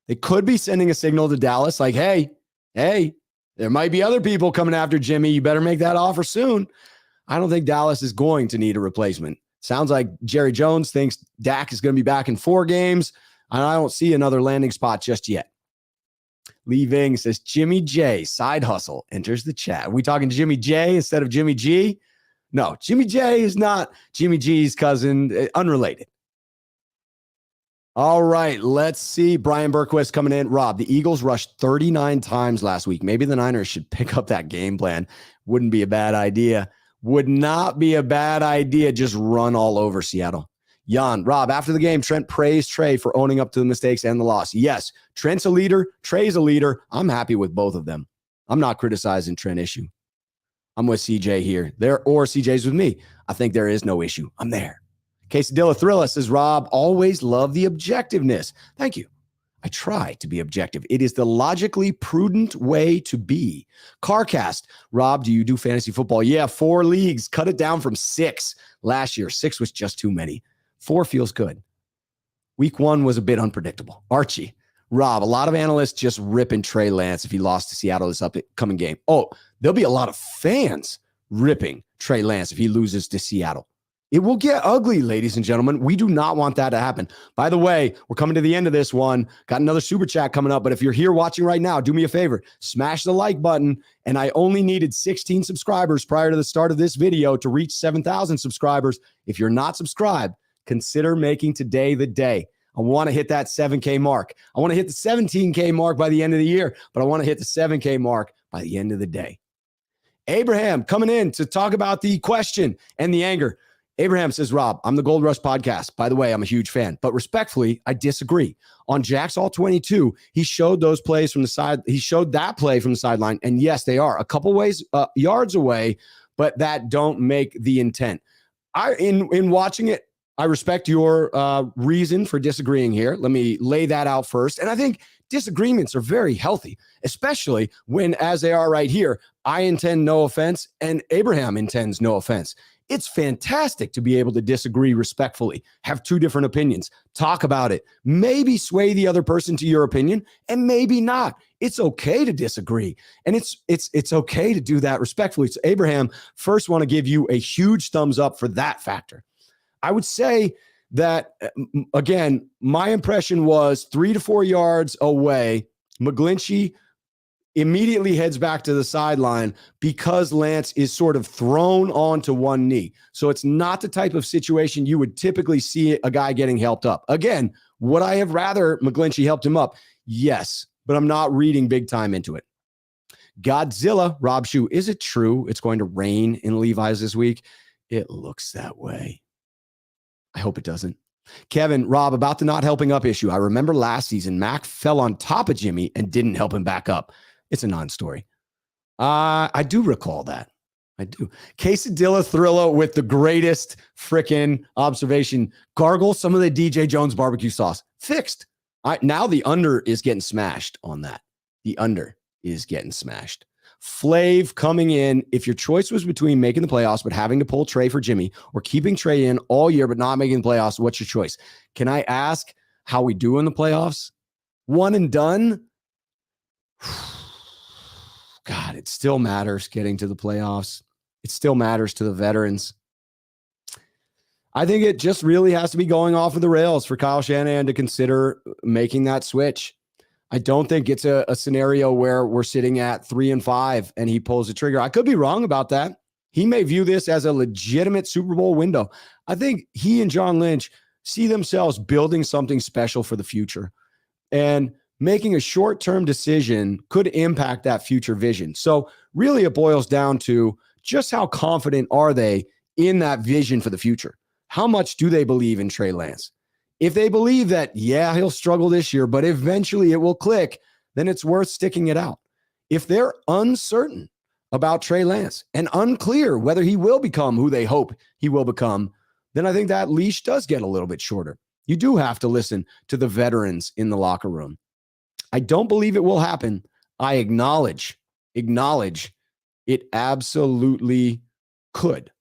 They could be sending a signal to Dallas like, hey, there might be other people coming after Jimmy. You better make that offer soon. I don't think Dallas is going to need a replacement. Sounds like Jerry Jones thinks Dak is going to be back in 4 games, and I don't see another landing spot just yet. Lee Ving says, Jimmy J, side hustle, enters the chat. Are we talking Jimmy J instead of Jimmy G? No, Jimmy J is not Jimmy G's cousin, unrelated. All right, let's see. Brian Berquist coming in. Rob, the Eagles rushed 39 times last week. Maybe the Niners should pick up that game plan. Wouldn't be a bad idea. Would not be a bad idea. Just run all over Seattle. Jan, Rob, after the game, Trent praised Trey for owning up to the mistakes and the loss. Yes, Trent's a leader. Trey's a leader. I'm happy with both of them. I'm not criticizing Trent issue. I'm with CJ here. Or CJ's with me. I think there is no issue. I'm there. Quesadilla Thrilla says, Rob, always love the objectiveness. Thank you. I try to be objective. It is the logically prudent way to be. Carcast, Rob, do you do fantasy football? Yeah, 4 leagues. Cut it down from 6 last year. 6 was just too many. 4 feels good. Week 1 was a bit unpredictable. Archie, Rob, a lot of analysts just ripping Trey Lance if he lost to Seattle this upcoming game. Oh, there'll be a lot of fans ripping Trey Lance if he loses to Seattle. It will get ugly, ladies and gentlemen. We do not want that to happen. By the way, we're coming to the end of this one. Got another super chat coming up, but if you're here watching right now, do me a favor. Smash the like button, and I only needed 16 subscribers prior to the start of this video to reach 7,000 subscribers. If you're not subscribed, consider making today the day. I want to hit that 7K mark. I want to hit the 17K mark by the end of the year, but I want to hit the 7K mark by the end of the day. Abraham coming in to talk about the question and the anger. Abraham says, Rob, I'm the Gold Rush podcast. By the way, I'm a huge fan, but respectfully, I disagree. On Jack's All 22, he showed those plays from the side. He showed that play from the sideline. And yes, they are a couple yards away, but that don't make the intent. In watching it, I respect your reason for disagreeing here. Let me lay that out first. And I think disagreements are very healthy, especially when, as they are right here, I intend no offense and Abraham intends no offense. It's fantastic to be able to disagree respectfully, have two different opinions, talk about it, maybe sway the other person to your opinion, and maybe not. It's okay to disagree, and it's okay to do that respectfully. So Abraham, first want to give you a huge thumbs up for that factor. I would say that, again, my impression was 3 to 4 yards away, McGlinchey immediately heads back to the sideline because Lance is sort of thrown onto one knee. So it's not the type of situation you would typically see a guy getting helped up. Again, would I have rather McGlinchey helped him up? Yes, but I'm not reading big time into it. Godzilla, Rob Shue, is it true it's going to rain in Levi's this week? It looks that way. I hope it doesn't. Kevin, Rob, about the not helping up issue. I remember last season, Mack fell on top of Jimmy and didn't help him back up. It's a non-story. I do recall that. I do. Quesadilla Thrillo with the greatest freaking observation. Gargle some of the DJ Jones barbecue sauce. Fixed. Now the under is getting smashed on that. The under is getting smashed. Flav coming in. If your choice was between making the playoffs but having to pull Trey for Jimmy or keeping Trey in all year but not making the playoffs, what's your choice? Can I ask how we do in the playoffs? One and done? God, it still matters getting to the playoffs. It still matters to the veterans. I think it just really has to be going off of the rails for Kyle Shanahan to consider making that switch. I don't think it's a scenario where we're sitting at 3-5 and he pulls the trigger. I could be wrong about that. He may view this as a legitimate Super Bowl window. I think he and John Lynch see themselves building something special for the future. And making a short-term decision could impact that future vision. So really it boils down to just how confident are they in that vision for the future? How much do they believe in Trey Lance? If they believe that, yeah, he'll struggle this year, but eventually it will click, then it's worth sticking it out. If they're uncertain about Trey Lance and unclear whether he will become who they hope he will become, then I think that leash does get a little bit shorter. You do have to listen to the veterans in the locker room. I don't believe it will happen. I acknowledge it absolutely could.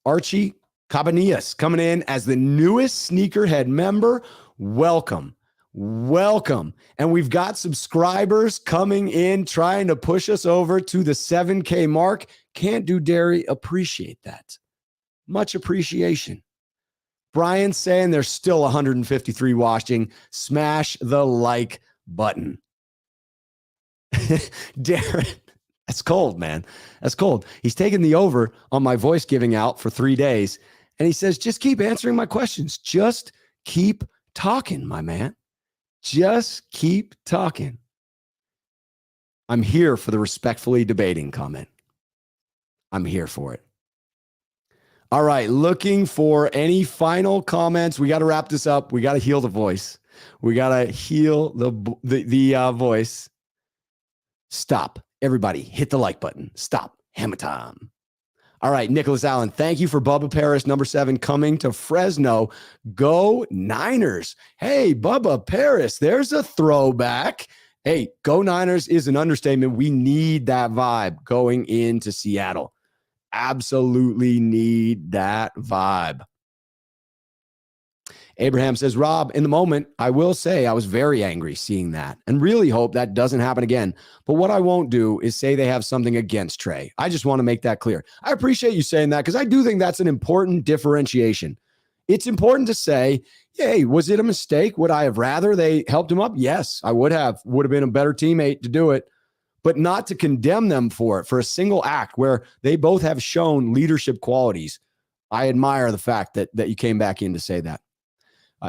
Archie Cabanillas coming in as the newest Sneakerhead member. Welcome. And we've got subscribers coming in trying to push us over to the 7K mark. Can't do dairy. Appreciate that. Much appreciation. Brian saying there's still 153 watching. Smash the like button. Darren, that's cold, man. That's cold. He's taken the over on my voice giving out for 3 days. And he says, just keep answering my questions. Just keep talking, my man. Just keep talking. I'm here for the respectfully debating comment. I'm here for it. All right, looking for any final comments. We got to wrap this up. We got to heal the voice. We got to heal the voice. Stop. Everybody, hit the like button. Stop. Hammer time. All right, Nicholas Allen, thank you for Bubba Paris, number 7, coming to Fresno. Go Niners. Hey, Bubba Paris, there's a throwback. Hey, go Niners is an understatement. We need that vibe going into Seattle. Absolutely need that vibe. Abraham says, Rob, in the moment, I will say I was very angry seeing that and really hope that doesn't happen again. But what I won't do is say they have something against Trey. I just want to make that clear. I appreciate you saying that because I do think that's an important differentiation. It's important to say, hey, was it a mistake? Would I have rather they helped him up? Yes, I would have. Would have been a better teammate to do it. But not to condemn them for it, for a single act where they both have shown leadership qualities. I admire the fact that you came back in to say that.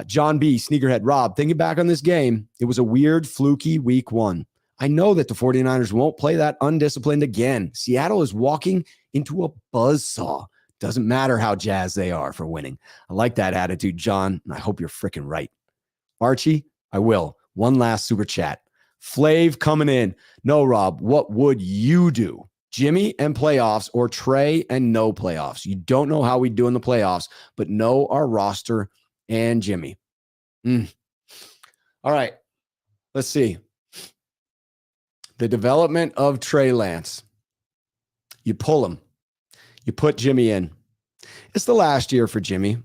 John B., Sneakerhead, Rob, thinking back on this game, it was a weird, fluky week 1. I know that the 49ers won't play that undisciplined again. Seattle is walking into a buzzsaw. Doesn't matter how jazzed they are for winning. I like that attitude, John, and I hope you're freaking right. Archie, I will. One last super chat. Flav coming in. No, Rob, what would you do? Jimmy and playoffs or Trey and no playoffs? You don't know how we do in the playoffs, but know our roster and Jimmy. All right. Let's see. The development of Trey Lance. You pull him. You put Jimmy in. It's the last year for Jimmy.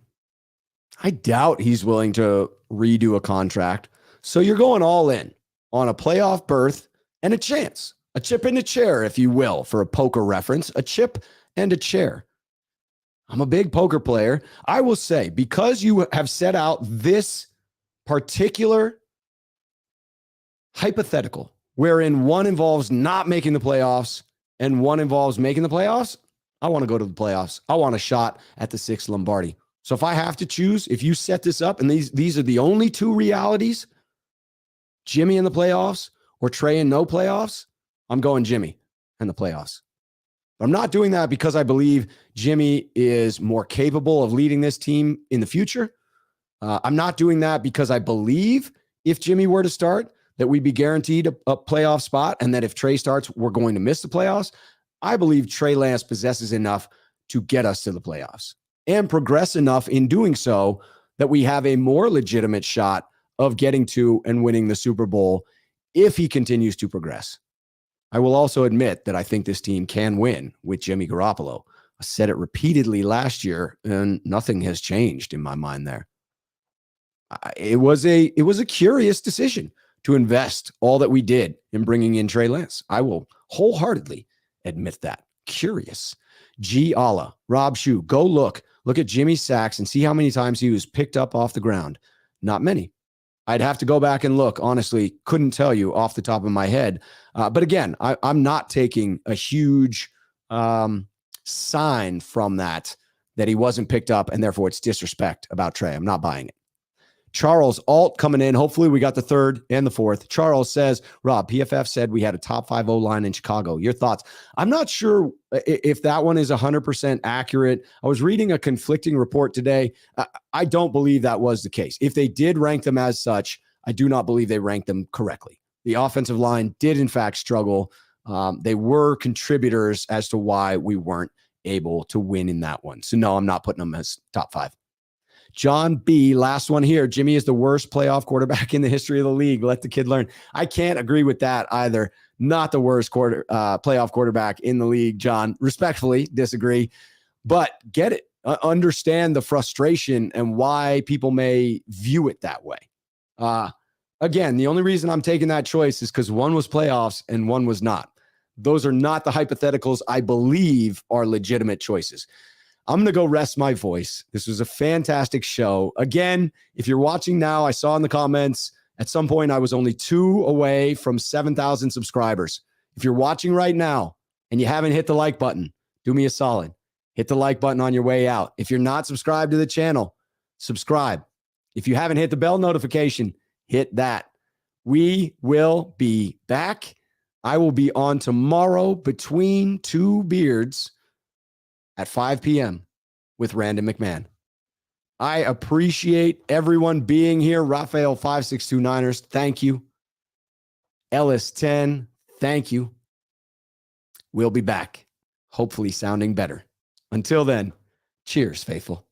I doubt he's willing to redo a contract. So you're going all in on a playoff berth and a chance, a chip and a chair, if you will, for a poker reference, a chip and a chair. I'm a big poker player. I will say, because you have set out this particular hypothetical, wherein one involves not making the playoffs and one involves making the playoffs, I want to go to the playoffs. I want a shot at the 6th Lombardi. So if I have to choose, if you set this up and these are the only two realities, Jimmy in the playoffs or Trey in no playoffs, I'm going Jimmy in the playoffs. But I'm not doing that because I believe Jimmy is more capable of leading this team in the future. I'm not doing that because I believe if Jimmy were to start, that we'd be guaranteed a playoff spot, and that if Trey starts, we're going to miss the playoffs. I believe Trey Lance possesses enough to get us to the playoffs and progress enough in doing so that we have a more legitimate shot of getting to and winning the Super Bowl if he continues to progress. I will also admit that I think this team can win with Jimmy Garoppolo. I said it repeatedly last year, and nothing has changed in my mind there. It was a curious decision to invest all that we did in bringing in Trey Lance. I will wholeheartedly admit that. Curious. G. Allah, Rob Shue, go look at Jimmy's sacks and see how many times he was picked up off the ground. Not many. I'd have to go back and look. Honestly, couldn't tell you off the top of my head. But again, I'm not taking a huge sign from that he wasn't picked up and therefore it's disrespect about Trey. I'm not buying it. Charles Alt coming in. Hopefully we got the third and the fourth. Charles says, Rob, PFF said we had a top 5 O-line in Chicago. Your thoughts? I'm not sure if that one is 100% accurate. I was reading a conflicting report today. I don't believe that was the case. If they did rank them as such, I do not believe they ranked them correctly. The offensive line did in fact struggle. They were contributors as to why we weren't able to win in that one. So no, I'm not putting them as top 5. John B., last one here. Jimmy is the worst playoff quarterback in the history of the league. Let the kid learn. I can't agree with that either. Not the worst playoff quarterback in the league, John. Respectfully disagree, but get it. Understand the frustration and why people may view it that way. Again, the only reason I'm taking that choice is because one was playoffs and one was not. Those are not the hypotheticals I believe are legitimate choices. I'm going to go rest my voice. This was a fantastic show. Again, if you're watching now, I saw in the comments, at some point I was only 2 away from 7,000 subscribers. If you're watching right now and you haven't hit the like button, do me a solid. Hit the like button on your way out. If you're not subscribed to the channel, subscribe. If you haven't hit the bell notification, hit that. We will be back. I will be on tomorrow between 2 beards at 5 p.m. with Randon McMahon. I appreciate everyone being here. Raphael 5629ers, thank you. Ellis 10, thank you. We'll be back, hopefully sounding better. Until then, cheers, faithful.